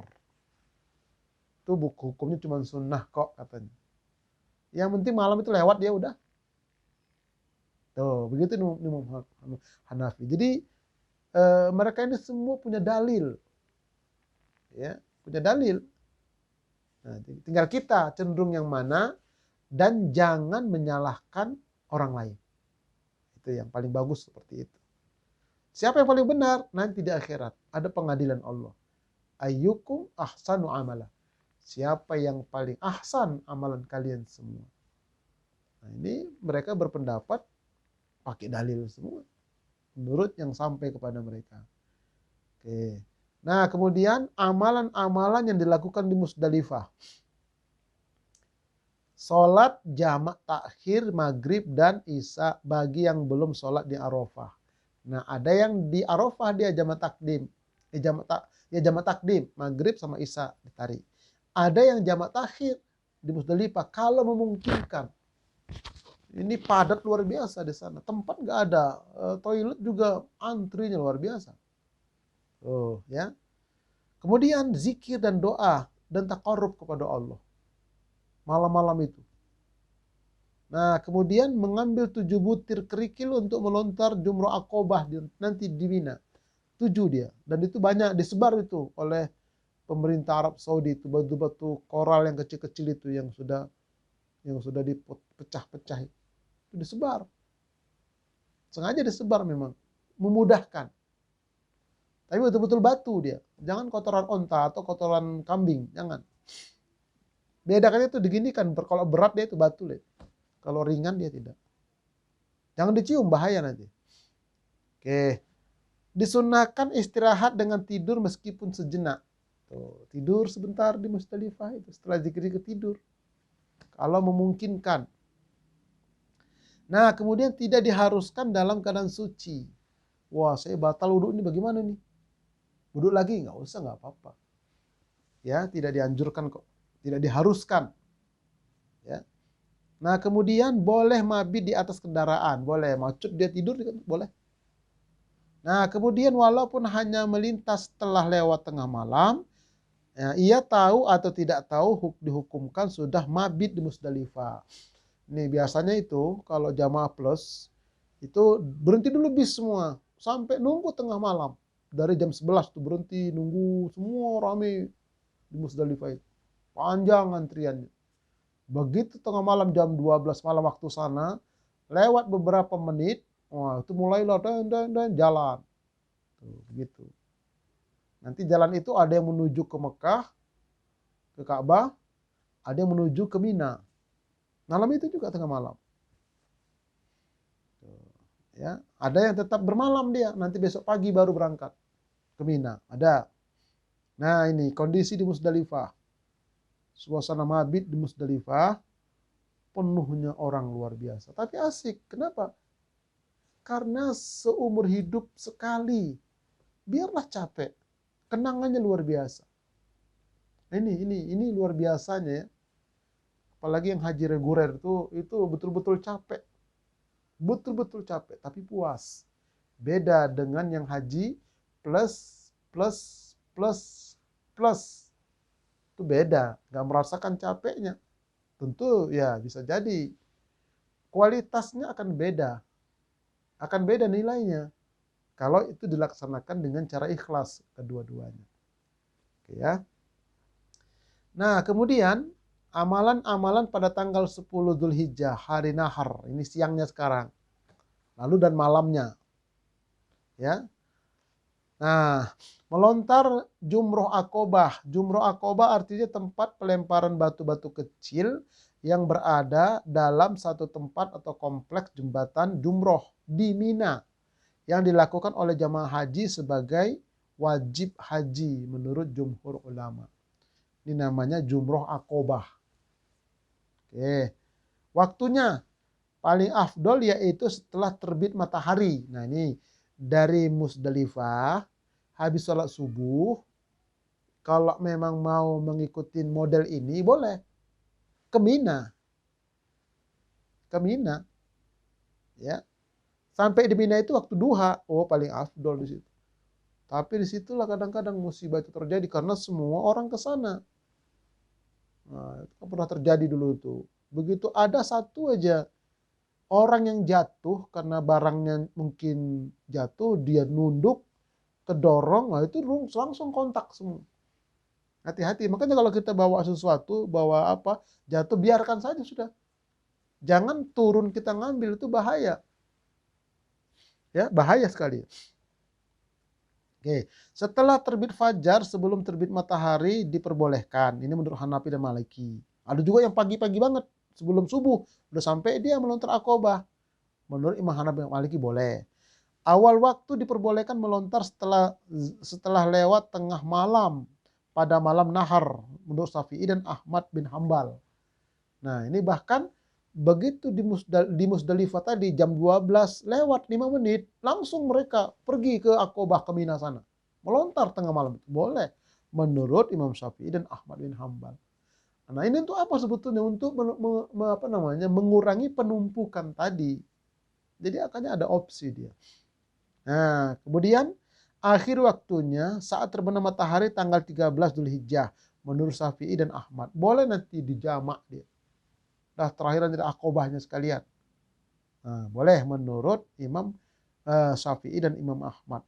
Itu buku hukumnya cuma sunnah kok katanya. Yang penting malam itu lewat dia udah. Tuh, begitu Imam Hanafi. Jadi mereka ini semua punya dalil. Ya, punya dalil. Nah, tinggal kita cenderung yang mana dan jangan menyalahkan orang lain. Itu yang paling bagus seperti itu. Siapa yang paling benar? Nanti di akhirat ada pengadilan Allah. Ayyukum ahsanu amala. Siapa yang paling ahsan amalan kalian semua. Nah, ini mereka berpendapat pakai dalil semua. Menurut yang sampai kepada mereka. Oke. Nah, kemudian amalan-amalan yang dilakukan di Musdalifah. Sholat jamak takhir maghrib dan isya bagi yang belum sholat di Arafah. Nah, ada yang di Arafah dia jamak takdim. Jamak takdim, maghrib sama isya ditarik. Ada yang jamak takhir di Musdalifah kalau memungkinkan. Ini padat luar biasa di sana. Tempat nggak ada, toilet juga antrinya luar biasa. Oh, ya. Kemudian zikir dan doa dan taqarrub kepada Allah malam-malam itu. Nah, kemudian mengambil 7 butir kerikil untuk melontar jumroh Aqobah nanti di Mina. 7 dia. Dan itu banyak disebar itu oleh pemerintah Arab Saudi itu batu-batu koral yang kecil-kecil itu yang sudah dipecah-pecah itu disebar. Sengaja disebar memang memudahkan. Tapi betul-betul batu dia. Jangan kotoran onta atau kotoran kambing, jangan. Bedakannya itu diginikan, kalau berat dia itu batu deh. Kalau ringan dia tidak. Jangan dicium, bahaya nanti. Oke. Disunahkan istirahat dengan tidur meskipun sejenak. Tuh, tidur sebentar di Musdalifah itu setelah zikir tidur. Kalau memungkinkan. Nah, kemudian tidak diharuskan dalam keadaan suci. Wah, saya batal wudhu ini bagaimana nih? Wudhu lagi? Nggak usah, nggak apa-apa. Ya, tidak dianjurkan kok. Tidak diharuskan. Ya. Nah, kemudian boleh mabit di atas kendaraan. Boleh, macut dia tidur, boleh. Nah, kemudian walaupun hanya melintas setelah lewat tengah malam, ya, ia tahu atau tidak tahu dihukumkan sudah mabit di Musdalifah. Nih, biasanya itu kalau jamaah plus, itu berhenti dulu bis semua. Sampai nunggu tengah malam. Dari jam 11 tuh berhenti, nunggu semua rame di Musdalifah itu. Panjang antriannya. Begitu tengah malam jam 12 malam waktu sana, lewat beberapa menit, wah itu mulailah dan jalan. Tuh, begitu. Nanti jalan itu ada yang menuju ke Mekah, ke Ka'bah, ada yang menuju ke Mina. Malam itu juga tengah malam. Tuh, ya, ada yang tetap bermalam dia, nanti besok pagi baru berangkat ke Mina. Ada. Nah, ini kondisi di Musdalifah. Suasana mabit di Musdalifah penuhnya orang luar biasa. Tapi asik. Kenapa? Karena seumur hidup sekali. Biarlah capek. Kenangannya luar biasa. Ini luar biasanya ya. Apalagi yang haji reguler itu betul-betul capek. Betul-betul capek, tapi puas. Beda dengan yang haji plus. Itu beda, nggak merasakan capeknya. Tentu ya bisa jadi kualitasnya akan beda nilainya kalau itu dilaksanakan dengan cara ikhlas kedua-duanya. Oke ya. Nah, kemudian amalan-amalan pada tanggal 10 Dzulhijjah, hari Nahar, ini siangnya sekarang. Lalu dan malamnya. Ya. Nah, melontar jumroh Aqobah. Jumroh Aqobah artinya tempat pelemparan batu-batu kecil yang berada dalam satu tempat atau kompleks jembatan jumroh di Mina yang dilakukan oleh jamaah haji sebagai wajib haji menurut jumhur ulama. Ini namanya jumroh Aqobah. Oke. Waktunya paling afdol yaitu setelah terbit matahari. Nah, ini dari Musdalifah, habis sholat subuh, kalau memang mau mengikuti model ini boleh ke Mina. Ke Mina. Ya. Sampai di Mina itu waktu duha, paling afdol di situ. Tapi disitulah kadang-kadang musibah itu terjadi karena semua orang ke sana. Nah, itu pernah terjadi dulu itu. Begitu ada satu aja orang yang jatuh karena barangnya mungkin jatuh, dia nunduk, kedorong, nah itu langsung kontak semua. Hati-hati, makanya kalau kita bawa sesuatu, bawa apa, jatuh, biarkan saja sudah. Jangan turun kita ngambil, itu bahaya. Ya, bahaya sekali. Oke, setelah terbit fajar, sebelum terbit matahari diperbolehkan. Ini menurut Hanafi dan Maliki. Ada juga yang pagi-pagi banget, sebelum subuh, udah sampai dia melontar Aqobah. Menurut Imam Hanafi dan Maliki boleh. Awal waktu diperbolehkan melontar setelah lewat tengah malam pada malam nahar menurut Syafi'i dan Ahmad bin Hambal. Nah, ini bahkan begitu di Musdalifah tadi jam 12 lewat 5 menit langsung mereka pergi ke Aqobah ke Mina sana. Melontar tengah malam boleh menurut Imam Syafi'i dan Ahmad bin Hambal. Nah, ini untuk apa sebetulnya? Untuk mengurangi penumpukan tadi. Jadi akhirnya ada opsi dia. Nah, kemudian akhir waktunya saat terbenam matahari tanggal 13 Dzulhijjah menurut Syafi'i dan Ahmad. Boleh nanti dijamak dia. Dah terakhiran tidak akobahnya sekalian. Nah, boleh menurut Imam Syafi'i dan Imam Ahmad.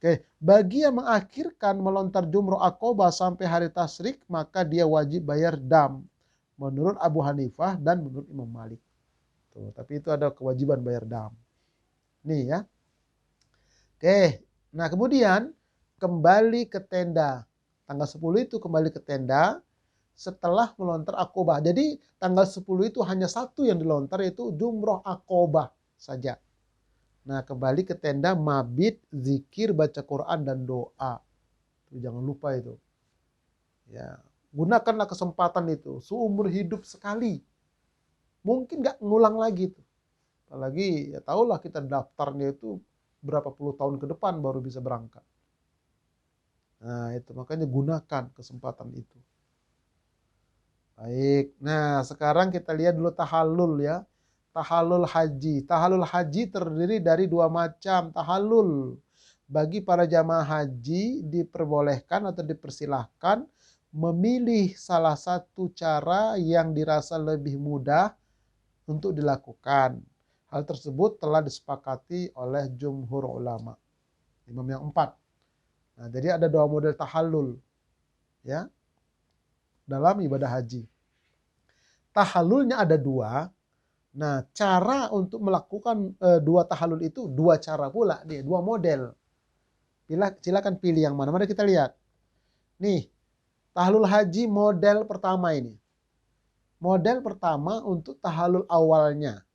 Oke, bagi yang mengakhirkan melontar jumroh akobah sampai hari tasyrik, maka dia wajib bayar dam. Menurut Abu Hanifah dan menurut Imam Malik. Tuh, tapi itu ada kewajiban bayar dam. Nih ya. Oke, nah kemudian kembali ke tenda. Tanggal 10 itu kembali ke tenda setelah melontar akobah. Jadi tanggal 10 itu hanya satu yang dilontar, yaitu jumroh akobah saja. Nah, kembali ke tenda, mabit, zikir, baca Quran, dan doa. Tuh, jangan lupa itu. Ya, gunakanlah kesempatan itu. Seumur hidup sekali. Mungkin nggak ngulang lagi tuh. Apalagi ya tahulah kita daftarnya itu berapa puluh tahun ke depan baru bisa berangkat. Nah, itu makanya gunakan kesempatan itu. Baik. Nah, sekarang kita lihat dulu tahallul ya. Tahallul haji. Tahallul haji terdiri dari dua macam tahallul. Bagi para jamaah haji diperbolehkan atau dipersilahkan memilih salah satu cara yang dirasa lebih mudah untuk dilakukan. Hal tersebut telah disepakati oleh jumhur ulama. Imam yang 4. Nah, jadi ada dua model tahallul ya dalam ibadah haji. Tahallulnya ada dua. Nah, cara untuk melakukan dua tahallul itu dua cara pula, nih, dua model. Silakan pilih yang mana. Mari kita lihat. Nih, tahallul haji model pertama ini. Model pertama untuk tahallul awalnya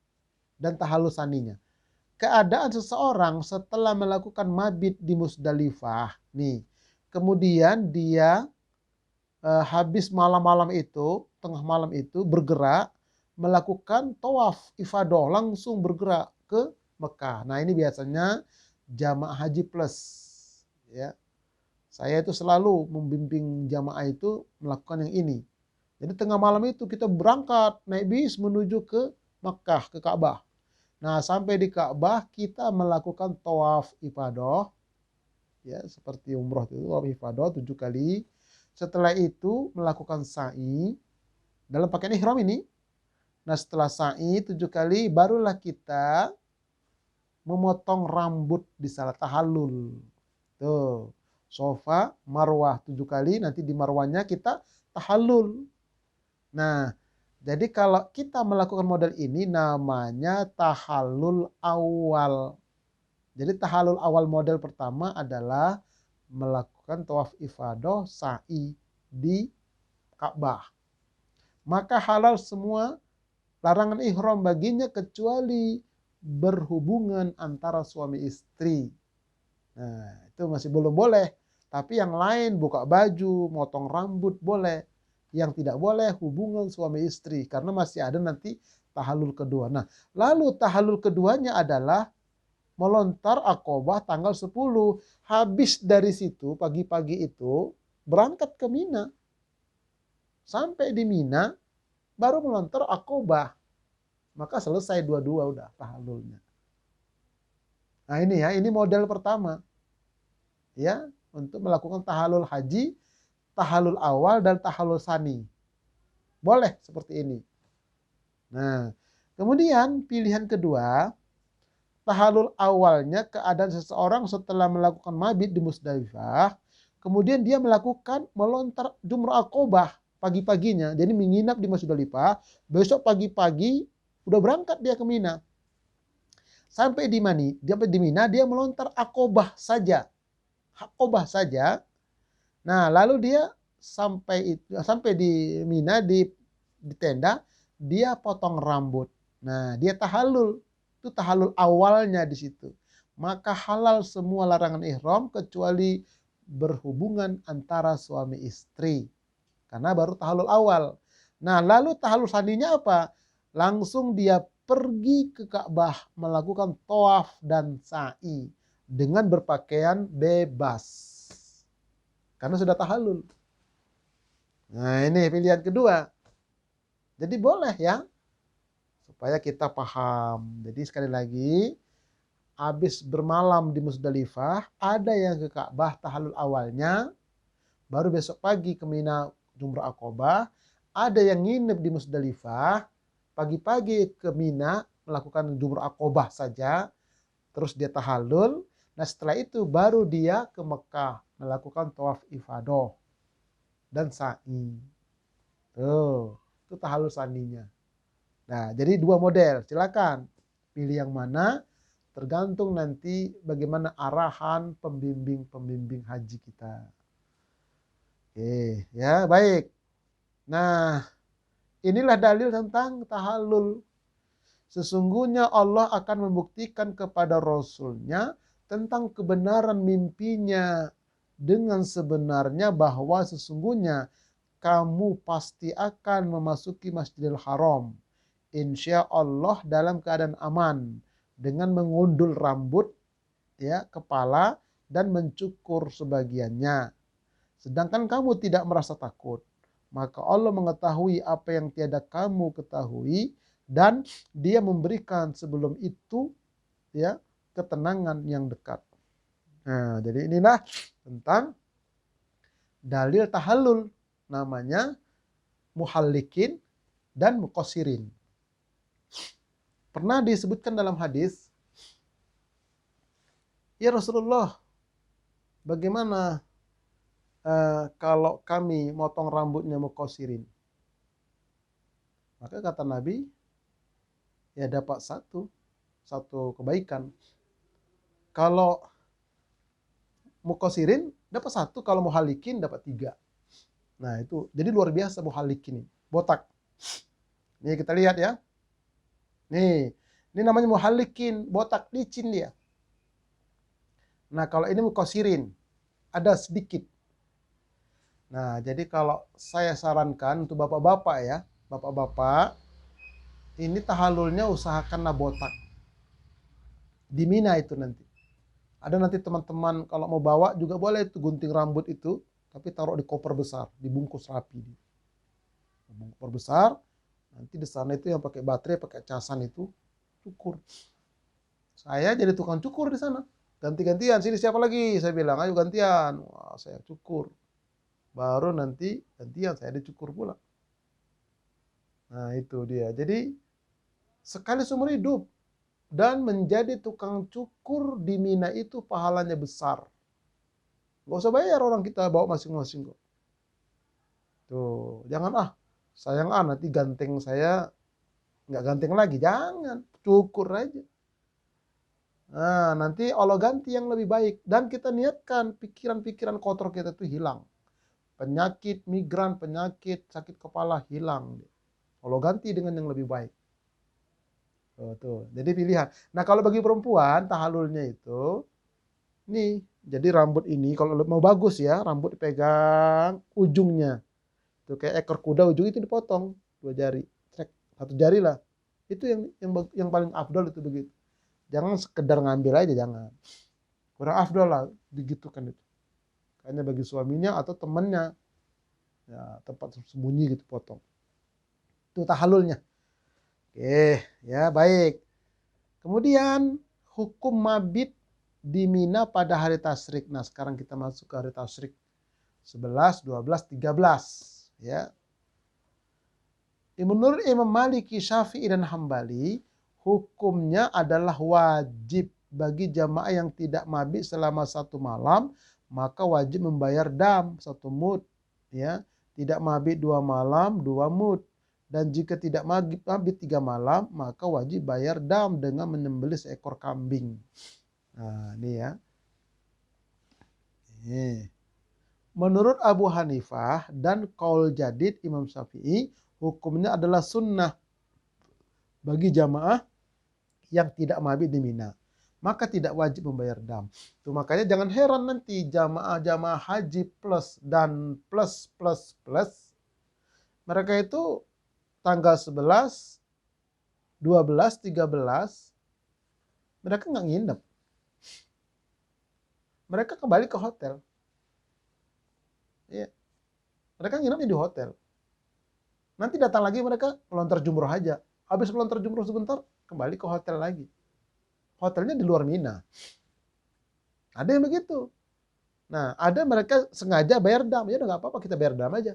dan tahallul saninya. Keadaan seseorang setelah melakukan mabit di Musdalifah, nih, kemudian dia habis malam-malam itu, tengah malam itu bergerak melakukan tawaf ifadah, langsung bergerak ke Mekah. Nah, ini biasanya jamaah haji plus ya. Saya itu selalu membimbing jamaah itu melakukan yang ini. Jadi tengah malam itu kita berangkat naik bis menuju ke Mekah, ke Ka'bah. Nah, sampai di Ka'bah kita melakukan tawaf ifadah ya, seperti umroh itu tawaf ifadah 7 kali. Setelah itu melakukan sa'i dalam pakaian ihram ini. Nah, setelah sa'i 7 kali barulah kita memotong rambut di salat tahallul. Tuh, Sofa, Marwah 7 kali, nanti di Marwahnya kita tahallul. Nah, jadi kalau kita melakukan model ini namanya tahallul awal. Jadi tahallul awal model pertama adalah melakukan tawaf ifadah sa'i di Ka'bah. Maka halal semua larangan ihram baginya kecuali berhubungan antara suami istri. Nah, itu masih belum boleh. Tapi yang lain buka baju, motong rambut boleh. Yang tidak boleh hubungan suami istri karena masih ada nanti tahallul kedua. Nah, lalu tahallul keduanya adalah melontar akobah tanggal 10. Habis dari situ pagi-pagi itu berangkat ke Mina. Sampai di Mina baru melontar akobah. Maka selesai dua-dua udah tahallulnya. Nah, ini ya, ini model pertama. Ya, untuk melakukan tahallul haji, tahallul awal dan tahallul sani. Boleh seperti ini. Nah, kemudian pilihan kedua, tahallul awalnya keadaan seseorang setelah melakukan mabit di Musdalifah, kemudian dia melakukan melontar jumrah akobah pagi-paginya. Jadi menginap di Musdalifah, besok pagi-pagi udah berangkat dia ke Mina. Sampai di Mina dia melontar akobah saja. Akobah saja. Nah, lalu dia sampai di Mina di tenda, dia potong rambut. Nah, dia tahallul. Itu tahallul awalnya di situ. Maka halal semua larangan ihram kecuali berhubungan antara suami istri. Karena baru tahallul awal. Nah, lalu tahallul saninya apa? Langsung dia pergi ke Ka'bah melakukan tawaf dan sa'i dengan berpakaian bebas. Karena sudah tahallul. Nah ini pilihan kedua. Jadi boleh ya, supaya kita paham. Jadi sekali lagi, habis bermalam di Musdalifah, ada yang ke Ka'bah tahallul awalnya, baru besok pagi ke Mina Jumrah Aqobah, ada yang nginep di Musdalifah, pagi-pagi ke Mina melakukan Jumrah Aqobah saja, terus dia tahallul. Nah setelah itu baru dia ke Mekah melakukan tawaf ifadah dan sa'i. Tuh, itu tahallul saninya. Nah, jadi dua model. Silakan pilih yang mana, tergantung nanti bagaimana arahan pembimbing-pembimbing haji kita. Oke, ya baik. Nah, inilah dalil tentang tahallul. Sesungguhnya Allah akan membuktikan kepada Rasulnya tentang kebenaran mimpinya dengan sebenarnya bahwa sesungguhnya kamu pasti akan memasuki Masjidil Haram. Insya Allah dalam keadaan aman dengan mengundul rambut ya kepala dan mencukur sebagiannya. Sedangkan kamu tidak merasa takut, maka Allah mengetahui apa yang tiada kamu ketahui dan dia memberikan sebelum itu ya ketenangan yang dekat. Nah, jadi inilah tentang dalil tahallul, namanya muhallikin dan muqassirin. Pernah disebutkan dalam hadis, ya Rasulullah, bagaimana kalau kami motong rambutnya muqassirin? Maka kata Nabi, ya dapat satu kebaikan. Kalau muqassirin dapat satu, kalau muhallikin dapat 3. Nah itu, jadi luar biasa muhallikin ini, botak. Nih kita lihat ya. Nih, ini namanya muhallikin, botak licin dia. Nah kalau ini muqassirin, ada sedikit. Nah jadi kalau saya sarankan untuk bapak-bapak ya, bapak-bapak, ini tahallulnya usahakanlah botak. Di Mina itu nanti. Ada nanti teman-teman kalau mau bawa juga boleh itu gunting rambut itu, tapi taruh di koper besar, dibungkus rapi. Bungkus koper besar, nanti di sana itu yang pakai baterai, pakai casan itu cukur. Saya jadi tukang cukur di sana. Ganti-gantian, sini siapa lagi? Saya bilang, ayo gantian. Wah, saya cukur. Baru nanti gantian saya dicukur pula. Nah itu dia. Jadi sekali seumur hidup. Dan menjadi tukang cukur di Mina itu pahalanya besar. Gak usah bayar orang kita bawa masing-masing kok. Tuh, jangan sayang nanti ganteng saya nggak ganteng lagi. Jangan, cukur aja. Nah, nanti Allah ganti yang lebih baik. Dan kita niatkan pikiran-pikiran kotor kita itu hilang. Penyakit migran, penyakit sakit kepala hilang. Allah ganti dengan yang lebih baik. Tuh. Jadi pilihan. Nah kalau bagi perempuan tahallulnya itu, nih, jadi rambut ini kalau mau bagus ya, rambut dipegang ujungnya. Tuh kayak ekor kuda ujung itu dipotong 2 jari, cek 1 jari lah. Itu yang paling afdol itu begitu. Jangan sekedar ngambil aja, jangan. Kurang afdol lah digitukan itu. Kayaknya bagi suaminya atau temannya. Ya, tempat sembunyi gitu potong. Itu tahallulnya. Oke, ya baik. Kemudian hukum mabit di Mina pada hari tasyrik. Nah, sekarang kita masuk ke hari tasyrik 11, 12, 13, ya. Menurut Imam Maliki, Syafi'i dan Hambali, hukumnya adalah wajib bagi jamaah yang tidak mabit selama 1 malam, maka wajib membayar dam 1 mud, ya. Tidak mabit 2 malam, 2 mud. Dan jika tidak mabit 3 malam, maka wajib bayar dam dengan menyembelih seekor kambing. Nah, ini ya. Ini. Menurut Abu Hanifah dan qaul jadid Imam Syafi'i, hukumnya adalah sunnah bagi jamaah yang tidak mabit di Mina. Maka tidak wajib membayar dam. Tuh makanya jangan heran nanti jamaah-jamaah haji plus dan plus. Mereka itu tanggal 11, 12, 13, mereka nggak nginep. Mereka kembali ke hotel. Ya. Mereka nginapnya di hotel. Nanti datang lagi mereka melontar jumroh aja. Habis melontar jumroh sebentar, kembali ke hotel lagi. Hotelnya di luar Mina. Ada yang begitu. Nah, ada mereka sengaja bayar dam. Ya udah nggak apa-apa, kita bayar dam aja.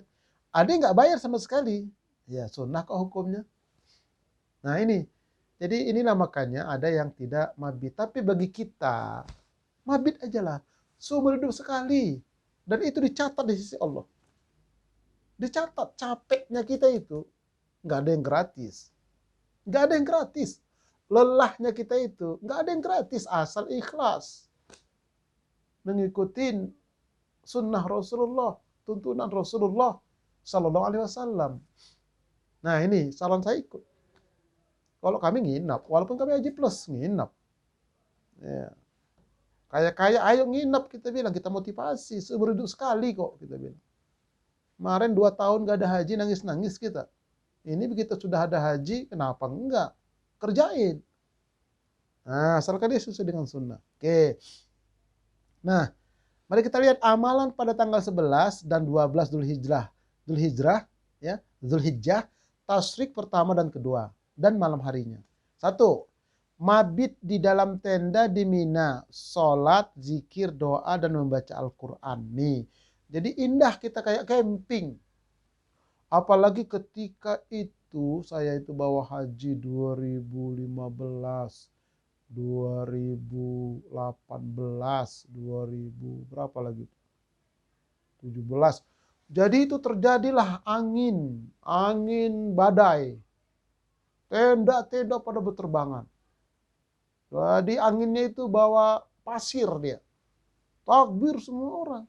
Ada yang nggak bayar sama sekali. Ya sunnah kok hukumnya. Nah ini. Jadi inilah makanya ada yang tidak mabit. Tapi bagi kita, mabit aja lah. Seumur hidup sekali. Dan itu dicatat di sisi Allah. Dicatat capeknya kita itu. Nggak ada yang gratis. Nggak ada yang gratis. Lelahnya kita itu. Nggak ada yang gratis. Asal ikhlas. Mengikuti sunnah Rasulullah. Tuntunan Rasulullah Sallallahu Alaihi Wasallam. Nah ini saran saya ikut. Kalau kami nginap. Walaupun kami haji plus nginap. Ya. Kayak ayo nginap kita bilang. Kita motivasi. Seumur hidup sekali kok kita bilang. Kemarin 2 tahun gak ada haji, nangis-nangis kita. Ini begitu sudah ada haji, kenapa enggak? Kerjain. Nah, asalkan dia sesuai dengan sunnah. Oke. Nah, mari kita lihat amalan pada tanggal 11 dan 12 Zulhijjah, tasyrik pertama dan kedua, dan malam harinya. 1. Mabit di dalam tenda di Mina, sholat, zikir, doa, dan membaca Al-Quran. Nih. Jadi indah kita kayak camping. Apalagi ketika itu saya itu bawa haji 2015, 2018, 2000 berapa lagi? 17. Jadi itu terjadilah angin badai. Tenda-tenda pada berterbangan. Jadi anginnya itu bawa pasir dia. Takbir semua orang.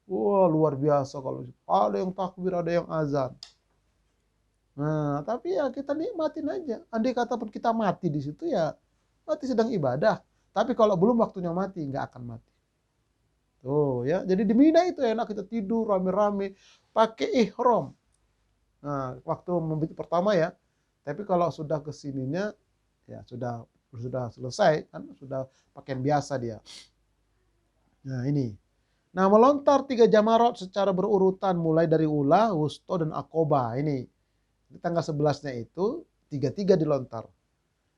Wah, luar biasa kalau ada yang takbir, ada yang azan. Nah, tapi ya kita nikmatin aja. Andai kata pun kita mati di situ ya mati sedang ibadah. Tapi kalau belum waktunya mati, nggak akan mati. Tuh ya, jadi di Mina itu enak kita tidur rame-rame pakai ihram. Nah, waktu mabit pertama ya. Tapi kalau sudah kesininya ya sudah selesai kan sudah pakaian biasa dia. Nah, ini. Nah, melontar 3 jamarot secara berurutan mulai dari ula, wusto, dan akoba. Ini di tanggal 11-nya itu 3-3 dilontar.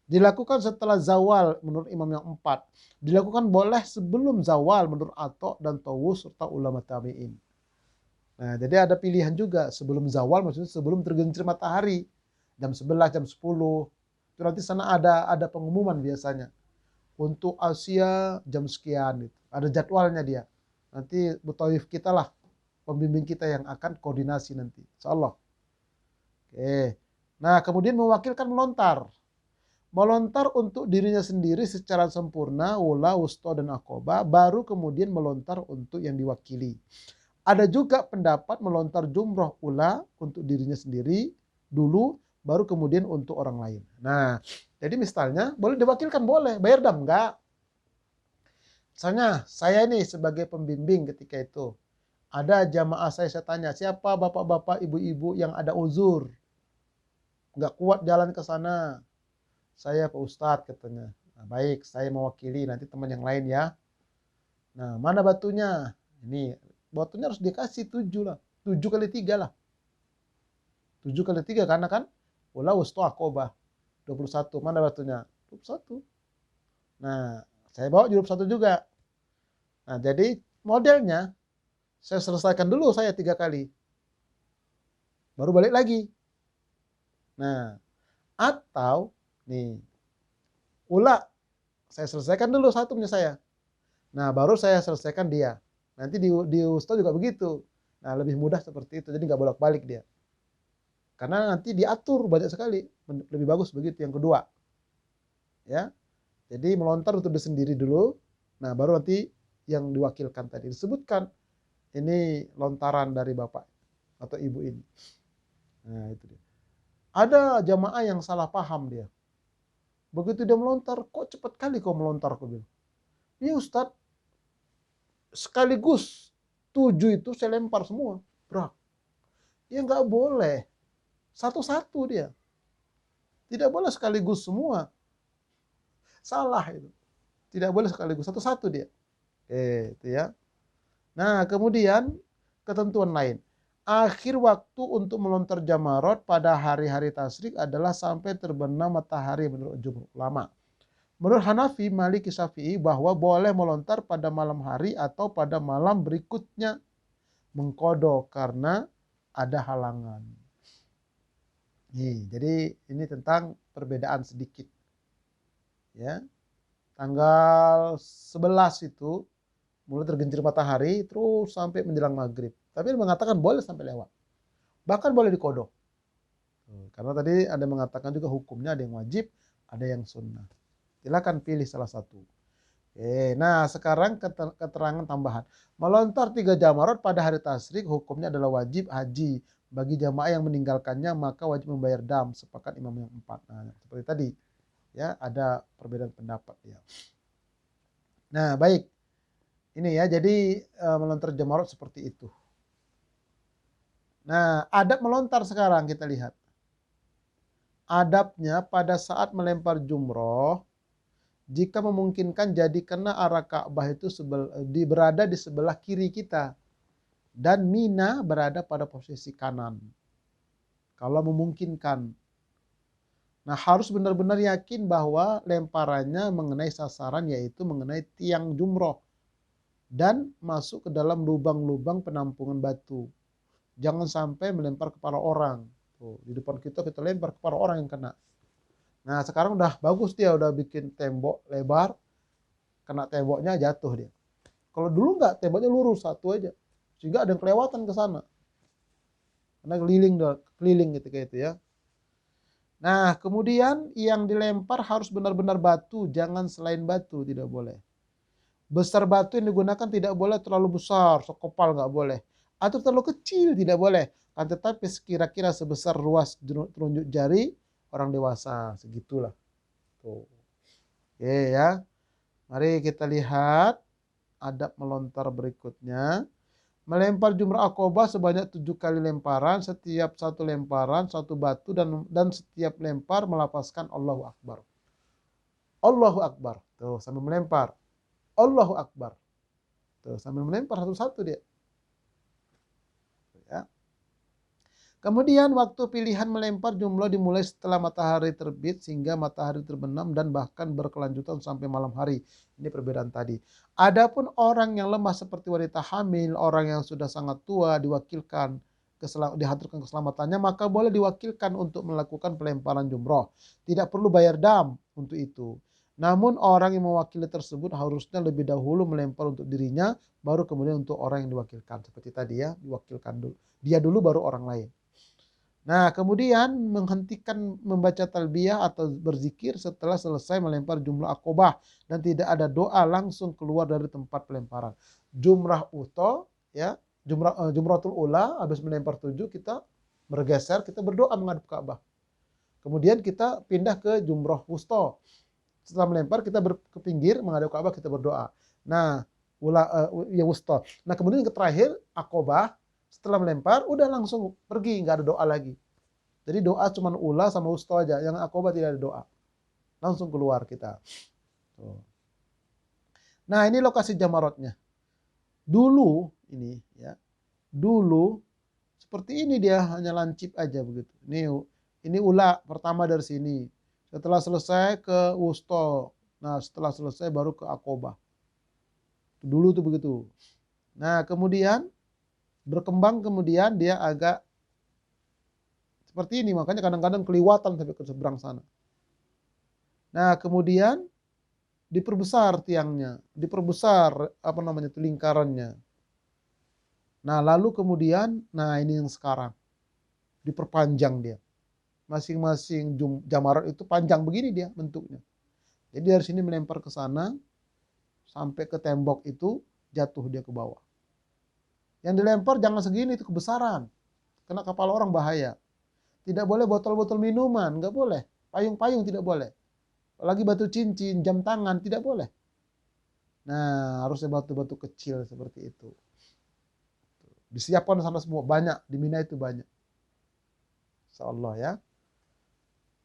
Dilakukan setelah zawal menurut imam yang 4. Dilakukan boleh sebelum zawal menurut Atok dan Tawus serta ulama tabi'in. Nah, jadi ada pilihan juga sebelum zawal, maksudnya sebelum tergelincir matahari. Jam 11, jam 10. Itu nanti sana ada pengumuman biasanya. Untuk Asia jam sekian gitu. Ada jadwalnya dia. Nanti mutawif kita lah, pembimbing kita yang akan koordinasi nanti. Insyaallah. Oke. Nah, kemudian mewakilkan melontar. Melontar untuk dirinya sendiri secara sempurna, ula, wusto, dan akoba, baru kemudian melontar untuk yang diwakili. Ada juga pendapat melontar jumroh ula untuk dirinya sendiri dulu, baru kemudian untuk orang lain. Nah, jadi misalnya boleh diwakilkan, boleh. Bayar dam, enggak. Misalnya saya ini sebagai pembimbing ketika itu. Ada jamaah saya tanya, siapa bapak-bapak, ibu-ibu yang ada uzur? Nggak kuat jalan ke sana. Saya Pak Ustadz katanya. Nah, baik, saya mewakili, nanti teman yang lain ya. Nah, mana batunya? Ini, batunya harus dikasih 7 lah. 7 kali 3 lah. 7 kali 3 karena kan ula wusto akobah. 21. Mana batunya? 21. Nah, saya bawa 21 juga. Nah, jadi modelnya saya selesaikan dulu saya 3 kali. Baru balik lagi. Nah, atau nih, ula saya selesaikan dulu satu punya saya. Nah, baru saya selesaikan dia. Nanti di ustaz juga begitu. Nah, lebih mudah seperti itu. Jadi nggak bolak-balik dia. Karena nanti diatur banyak sekali. Lebih bagus begitu yang kedua. Ya. Jadi melontar untuk diri sendiri dulu. Nah, baru nanti yang diwakilkan tadi disebutkan ini lontaran dari bapak atau ibu ini. Nah, itu dia. Ada jamaah yang salah paham dia. Begitu dia melontar, kok cepat kali kau melontar, aku bilang. Iya Ustadz, sekaligus 7 itu saya lempar semua. Brak. Ya nggak boleh. Satu-satu dia. Tidak boleh sekaligus semua. Salah itu. Tidak boleh sekaligus, satu-satu dia. Itu ya. Nah, kemudian ketentuan lain. akhir waktu untuk melontar jamarot pada hari-hari tasyrik adalah sampai terbenam matahari menurut jumhur ulama. Menurut Hanafi, Maliki, Syafi'i bahwa boleh melontar pada malam hari atau pada malam berikutnya mengkodok karena ada halangan. Nih, jadi ini tentang perbedaan sedikit. Ya. Tanggal 11 itu mulai tergelincir matahari terus sampai menjelang maghrib. Tapi dia mengatakan boleh sampai lewat. Bahkan boleh dikodok. Karena tadi ada yang mengatakan juga hukumnya ada yang wajib, ada yang sunnah. Silakan pilih salah satu. Oke, nah sekarang keterangan tambahan. Melontar 3 jamarot pada hari tasyrik hukumnya adalah wajib haji. Bagi jamaah yang meninggalkannya maka wajib membayar dam. Sepakat imam yang 4. Nah, seperti tadi. Ya, ada perbedaan pendapat ya. Nah, baik. Ini ya, jadi melontar jamarot seperti itu. Nah, adab melontar sekarang kita lihat. Adabnya pada saat melempar jumroh, jika memungkinkan jadikanlah arah Ka'bah itu berada di sebelah kiri kita. Dan Mina berada pada posisi kanan. Kalau memungkinkan. Nah, harus benar-benar yakin bahwa lemparannya mengenai sasaran, yaitu mengenai tiang jumroh. Dan masuk ke dalam lubang-lubang penampungan batu. Jangan sampai melempar kepala orang. Tuh, di depan kita lempar kepala orang yang kena. Nah, sekarang udah bagus dia, udah bikin tembok lebar. Kena temboknya jatuh dia. Kalau dulu enggak, temboknya lurus satu aja. Sehingga ada yang kelewatan ke sana. Karena keliling gitu kayak itu ya. Nah, kemudian yang dilempar harus benar-benar batu, jangan selain batu, tidak boleh. Besar batu yang digunakan tidak boleh terlalu besar, sekopal nggak boleh. Atau terlalu kecil tidak boleh. Kan tetapi sekira-kira sebesar ruas telunjuk jari orang dewasa, segitulah. Tuh. Oke ya. Mari kita lihat adab melontar berikutnya. Melempar jumrah akobah sebanyak 7 kali lemparan. Setiap satu lemparan, satu batu dan setiap lempar melafazkan Allahu Akbar. Allahu Akbar. Tuh, sambil melempar. Allahu Akbar. Tuh, sambil melempar satu-satu dia. Ya. Kemudian waktu pilihan melempar jumlah dimulai setelah matahari terbit sehingga matahari terbenam dan bahkan berkelanjutan sampai malam hari. Ini perbedaan tadi. Adapun orang yang lemah seperti wanita hamil, orang yang sudah sangat tua dihaturkan keselamatannya, maka boleh diwakilkan untuk melakukan pelemparan jumroh. Tidak perlu bayar dam untuk itu. Namun orang yang mewakili tersebut harusnya lebih dahulu melempar untuk dirinya, baru kemudian untuk orang yang diwakilkan. Seperti tadi ya, diwakilkan dulu. Dia dulu baru orang lain. Nah, kemudian menghentikan membaca talbiyah atau berzikir setelah selesai melempar jumrah akobah dan tidak ada doa langsung keluar dari tempat pelemparan. Jumrah uto ya, jumratul ula habis melempar 7 kita bergeser, kita berdoa menghadap Ka'bah. Kemudian kita pindah ke jumrah wusto. Setelah melempar kita ke pinggir menghadap Ka'bah, kita berdoa. Nah, ya wusto. Nah, kemudian yang terakhir akobah. Setelah melempar, udah langsung pergi, nggak ada doa lagi. Jadi doa cuma ula sama wusto aja, yang akobah tidak ada doa. Langsung keluar kita. Tuh. Nah, ini lokasi jamarotnya. Dulu ini ya, dulu seperti ini dia, hanya lancip aja begitu. Ini ula pertama dari sini. Setelah selesai ke wusto. Nah, setelah selesai baru ke akobah. Dulu tuh begitu. Nah, kemudian berkembang, kemudian dia agak seperti ini, makanya kadang-kadang keliwatan sampai ke seberang sana. Nah, kemudian diperbesar tiangnya, diperbesar lingkarannya. Nah, lalu kemudian, nah ini yang sekarang diperpanjang dia. Masing-masing jamarat itu panjang begini dia bentuknya. Jadi dari sini melempar ke sana sampai ke tembok itu, jatuh dia ke bawah. Yang dilempar jangan segini, itu kebesaran. Kena kepala orang bahaya. Tidak boleh botol-botol minuman, nggak boleh. Payung-payung tidak boleh. Apalagi batu cincin, jam tangan, tidak boleh. Nah, harusnya batu-batu kecil seperti itu. Disiapkan sana semua, banyak. Di Mina itu banyak. Insyaallah ya.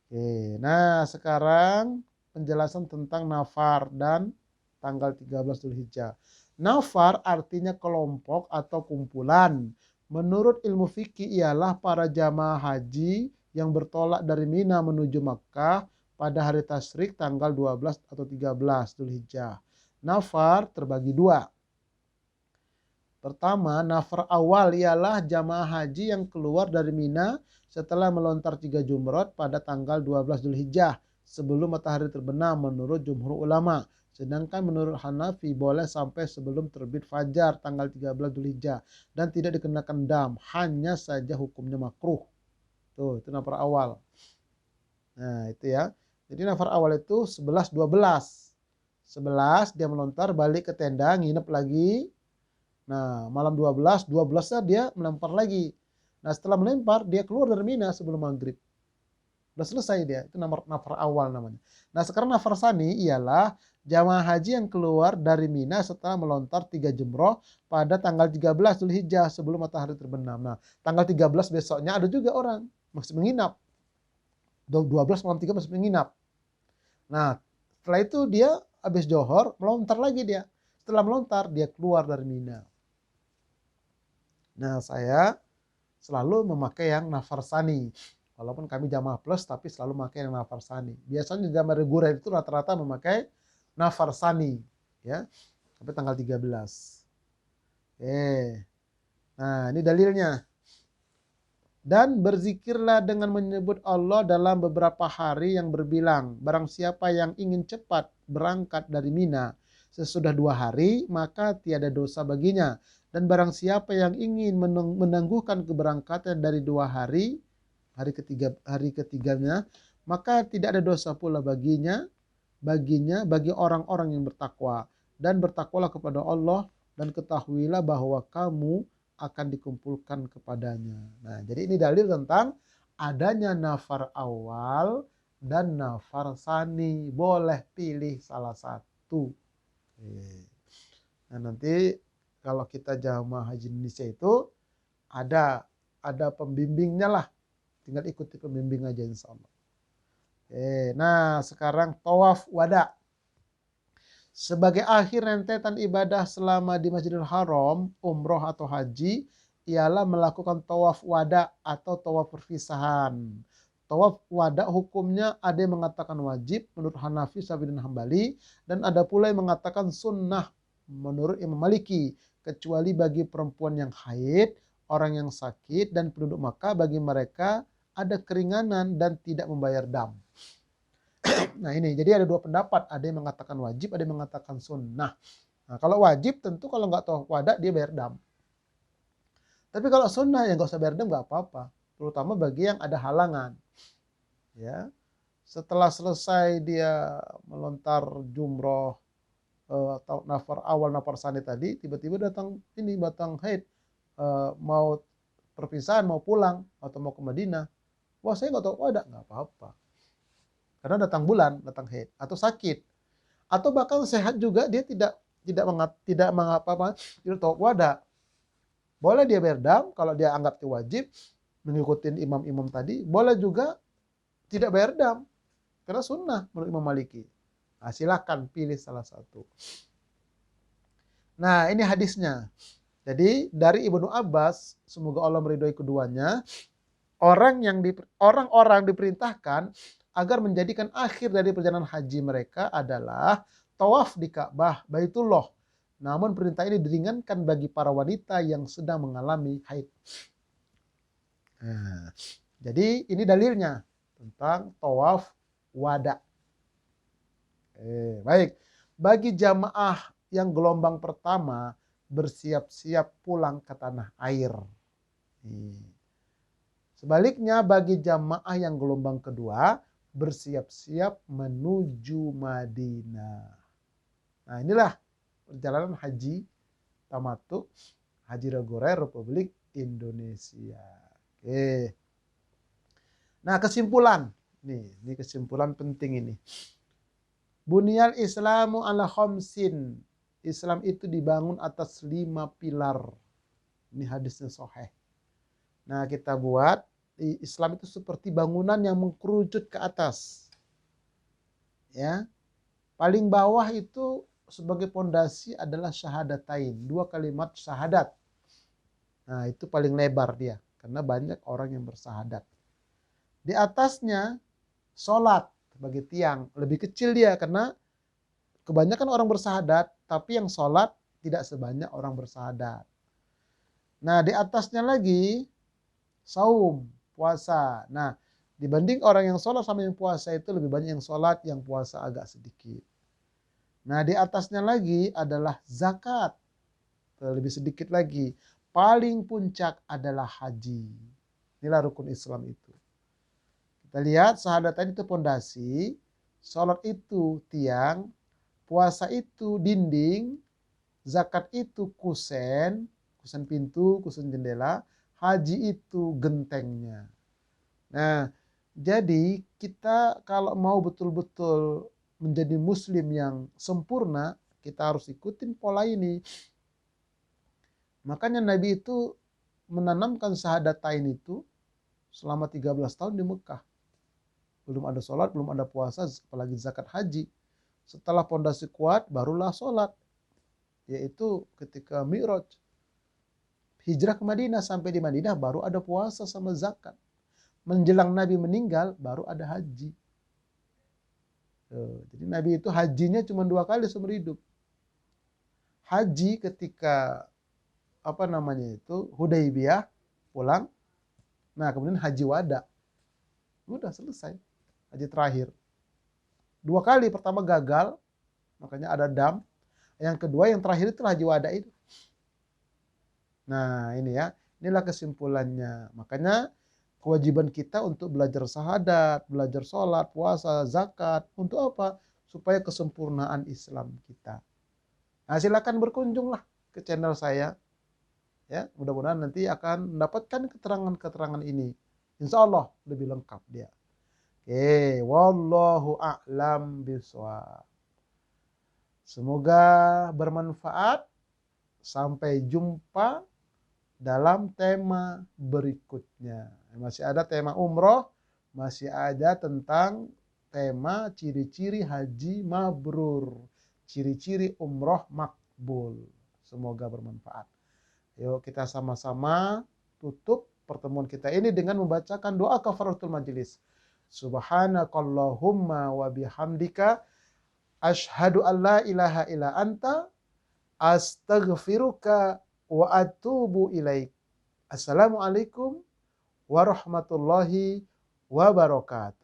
Oke, nah sekarang penjelasan tentang nafar dan tanggal 13 Dzulhijjah. Nafar artinya kelompok atau kumpulan. Menurut ilmu fikih ialah para jamaah haji yang bertolak dari Mina menuju Makkah pada hari tasyrik tanggal 12 atau 13 Dzulhijjah. Nafar terbagi dua. Pertama, nafar awal ialah jamaah haji yang keluar dari Mina setelah melontar 3 jumrot pada tanggal 12 Dzulhijjah sebelum matahari terbenam menurut jumhur ulama. Sedangkan menurut Hanafi boleh sampai sebelum terbit fajar tanggal 13 Dzulhijjah dan tidak dikenakan dam, hanya saja hukumnya makruh. Tuh, itu nafar awal. Nah, itu ya. Jadi nafar awal itu 11 12. 11 dia melontar balik ke tenda, nginep lagi. Nah, malam 12, 12-nya dia melempar lagi. Nah, setelah melempar, dia keluar dari Mina sebelum maghrib. Udah selesai dia. Itu nafar awal namanya. Nah, sekarang nafar sani ialah jamaah haji yang keluar dari Mina setelah melontar 3 jumroh pada tanggal 13 Dzulhijjah sebelum matahari terbenam. Nah, tanggal 13 besoknya ada juga orang masih menginap. 12 malam 3 masih menginap. Nah, setelah itu dia habis johor, melontar lagi dia. Setelah melontar, dia keluar dari Mina. Nah, saya selalu memakai yang nafar sani. Walaupun kami jamaah plus, tapi selalu memakai yang nafar sani. Biasanya di jamaah reguler itu rata-rata memakai nafar sani. Ya, sampai tanggal 13. Nah, ini dalilnya. Dan berzikirlah dengan menyebut Allah dalam beberapa hari yang berbilang. Barang siapa yang ingin cepat berangkat dari Mina sesudah 2 hari, maka tiada dosa baginya. Dan barang siapa yang ingin menangguhkan keberangkatan dari 2 hari, hari ketiganya, maka tidak ada dosa pula baginya bagi orang-orang yang bertakwa. Dan bertakwalah kepada Allah dan ketahuilah bahwa kamu akan dikumpulkan kepadanya. Nah, jadi ini dalil tentang adanya nafar awal dan nafar sani. Boleh pilih salah satu. Nah, nanti kalau kita jamaah haji Indonesia itu ada pembimbingnya lah. Tinggal ikuti pembimbing aja insya Allah. Nah sekarang tawaf wada. Sebagai akhir rentetan ibadah selama di Masjidil Haram, umroh atau haji, ialah melakukan tawaf wada atau tawaf perpisahan. Tawaf wada hukumnya ada yang mengatakan wajib menurut Hanafi, Syafi'i dan Hambali, dan ada pula yang mengatakan sunnah menurut Imam Maliki, kecuali bagi perempuan yang haid, orang yang sakit, dan penduduk Makkah, bagi mereka ada keringanan dan tidak membayar dam. Nah ini, jadi ada 2 pendapat. Ada yang mengatakan wajib, ada yang mengatakan sunnah. Nah kalau wajib tentu kalau nggak tawaf wada dia bayar dam. Tapi kalau sunnah ya nggak usah bayar dam, nggak apa-apa. Terutama bagi yang ada halangan. Ya, setelah selesai dia melontar jumroh atau nafar awal nafar sani tadi, tiba-tiba datang haid, mau perpisahan, mau pulang atau mau ke Madinah. Wah saya nggak tahu wada, nggak apa-apa. Karena datang bulan, datang haid atau sakit, atau bahkan sehat juga dia tidak mengapa tidak tahu wada. Boleh dia bayar dam kalau dia anggap itu wajib mengikuti imam-imam tadi. Boleh juga tidak bayar dam karena sunnah menurut Imam Maliki. Nah, silakan pilih salah satu. Nah ini hadisnya. Jadi dari Ibnu Abbas, semoga Allah meridhoi keduanya, orang-orang diperintahkan agar menjadikan akhir dari perjalanan haji mereka adalah tawaf di Ka'bah Baitullah. Namun perintah ini diringankan bagi para wanita yang sedang mengalami haid. Nah, jadi ini dalilnya tentang tawaf wada. Baik, bagi jamaah yang gelombang pertama bersiap-siap pulang ke tanah air. Sebaliknya bagi jamaah yang gelombang kedua bersiap-siap menuju Madinah. Nah inilah perjalanan haji tamattu, haji reguler Republik Indonesia. Oke. Nah kesimpulan, ini kesimpulan penting ini. Bunyal Islamu ala khamsin. Islam itu dibangun atas 5 pilar. Ini hadisnya sahih. Nah kita buat Islam itu seperti bangunan yang mengkerucut ke atas. Ya. Paling bawah itu sebagai pondasi adalah syahadatain, 2 kalimat syahadat. Nah, itu paling lebar dia karena banyak orang yang bersahadat. Di atasnya sholat bagi tiang, lebih kecil dia karena kebanyakan orang bersahadat, tapi yang sholat tidak sebanyak orang bersahadat. Nah, di atasnya lagi saum, puasa. Nah, dibanding orang yang sholat sama yang puasa itu lebih banyak yang sholat, yang puasa agak sedikit. Nah, di atasnya lagi adalah zakat, lebih sedikit lagi. Paling puncak adalah haji. Inilah rukun Islam itu. Kita lihat syahadatain itu pondasi, sholat itu tiang, puasa itu dinding, zakat itu kusen, kusen pintu, kusen jendela, haji itu gentengnya. Nah, jadi kita kalau mau betul-betul menjadi muslim yang sempurna, kita harus ikutin pola ini. Makanya Nabi itu menanamkan syahadatain itu selama 13 tahun di Mekah. Belum ada sholat, belum ada puasa, apalagi zakat haji. Setelah pondasi kuat, barulah sholat. Yaitu ketika Mi'raj. Hijrah ke Madinah, sampai di Madinah baru ada puasa sama zakat. Menjelang Nabi meninggal, baru ada haji. Jadi Nabi itu hajinya cuma 2 kali seumur hidup. Haji ketika Hudaybiyah, pulang. Nah, kemudian haji wada. Udah selesai. Haji terakhir. 2 kali, pertama gagal, makanya ada dam. Yang kedua, yang terakhir itu haji wada itu. Nah, ini ya. Inilah kesimpulannya. Makanya kewajiban kita untuk belajar syahadat, belajar sholat, puasa, zakat. Untuk apa? Supaya kesempurnaan Islam kita. Nah, silakan berkunjunglah ke channel saya. Ya, mudah-mudahan nanti akan mendapatkan keterangan-keterangan ini. Insya Allah lebih lengkap dia. Oke, wallahu a'lam bishawab. Semoga bermanfaat. Sampai jumpa dalam tema berikutnya. Masih ada tema umroh, masih ada tentang tema ciri-ciri haji mabrur, ciri-ciri umroh makbul. Semoga bermanfaat. Yuk kita sama-sama tutup pertemuan kita ini dengan membacakan doa kafaratul majelis. Subhanakallahumma wa bihamdika asyhadu an la ilaha illa anta astaghfiruka wa atubu ilaik. Assalamualaikum warahmatullahi wabarakatuh.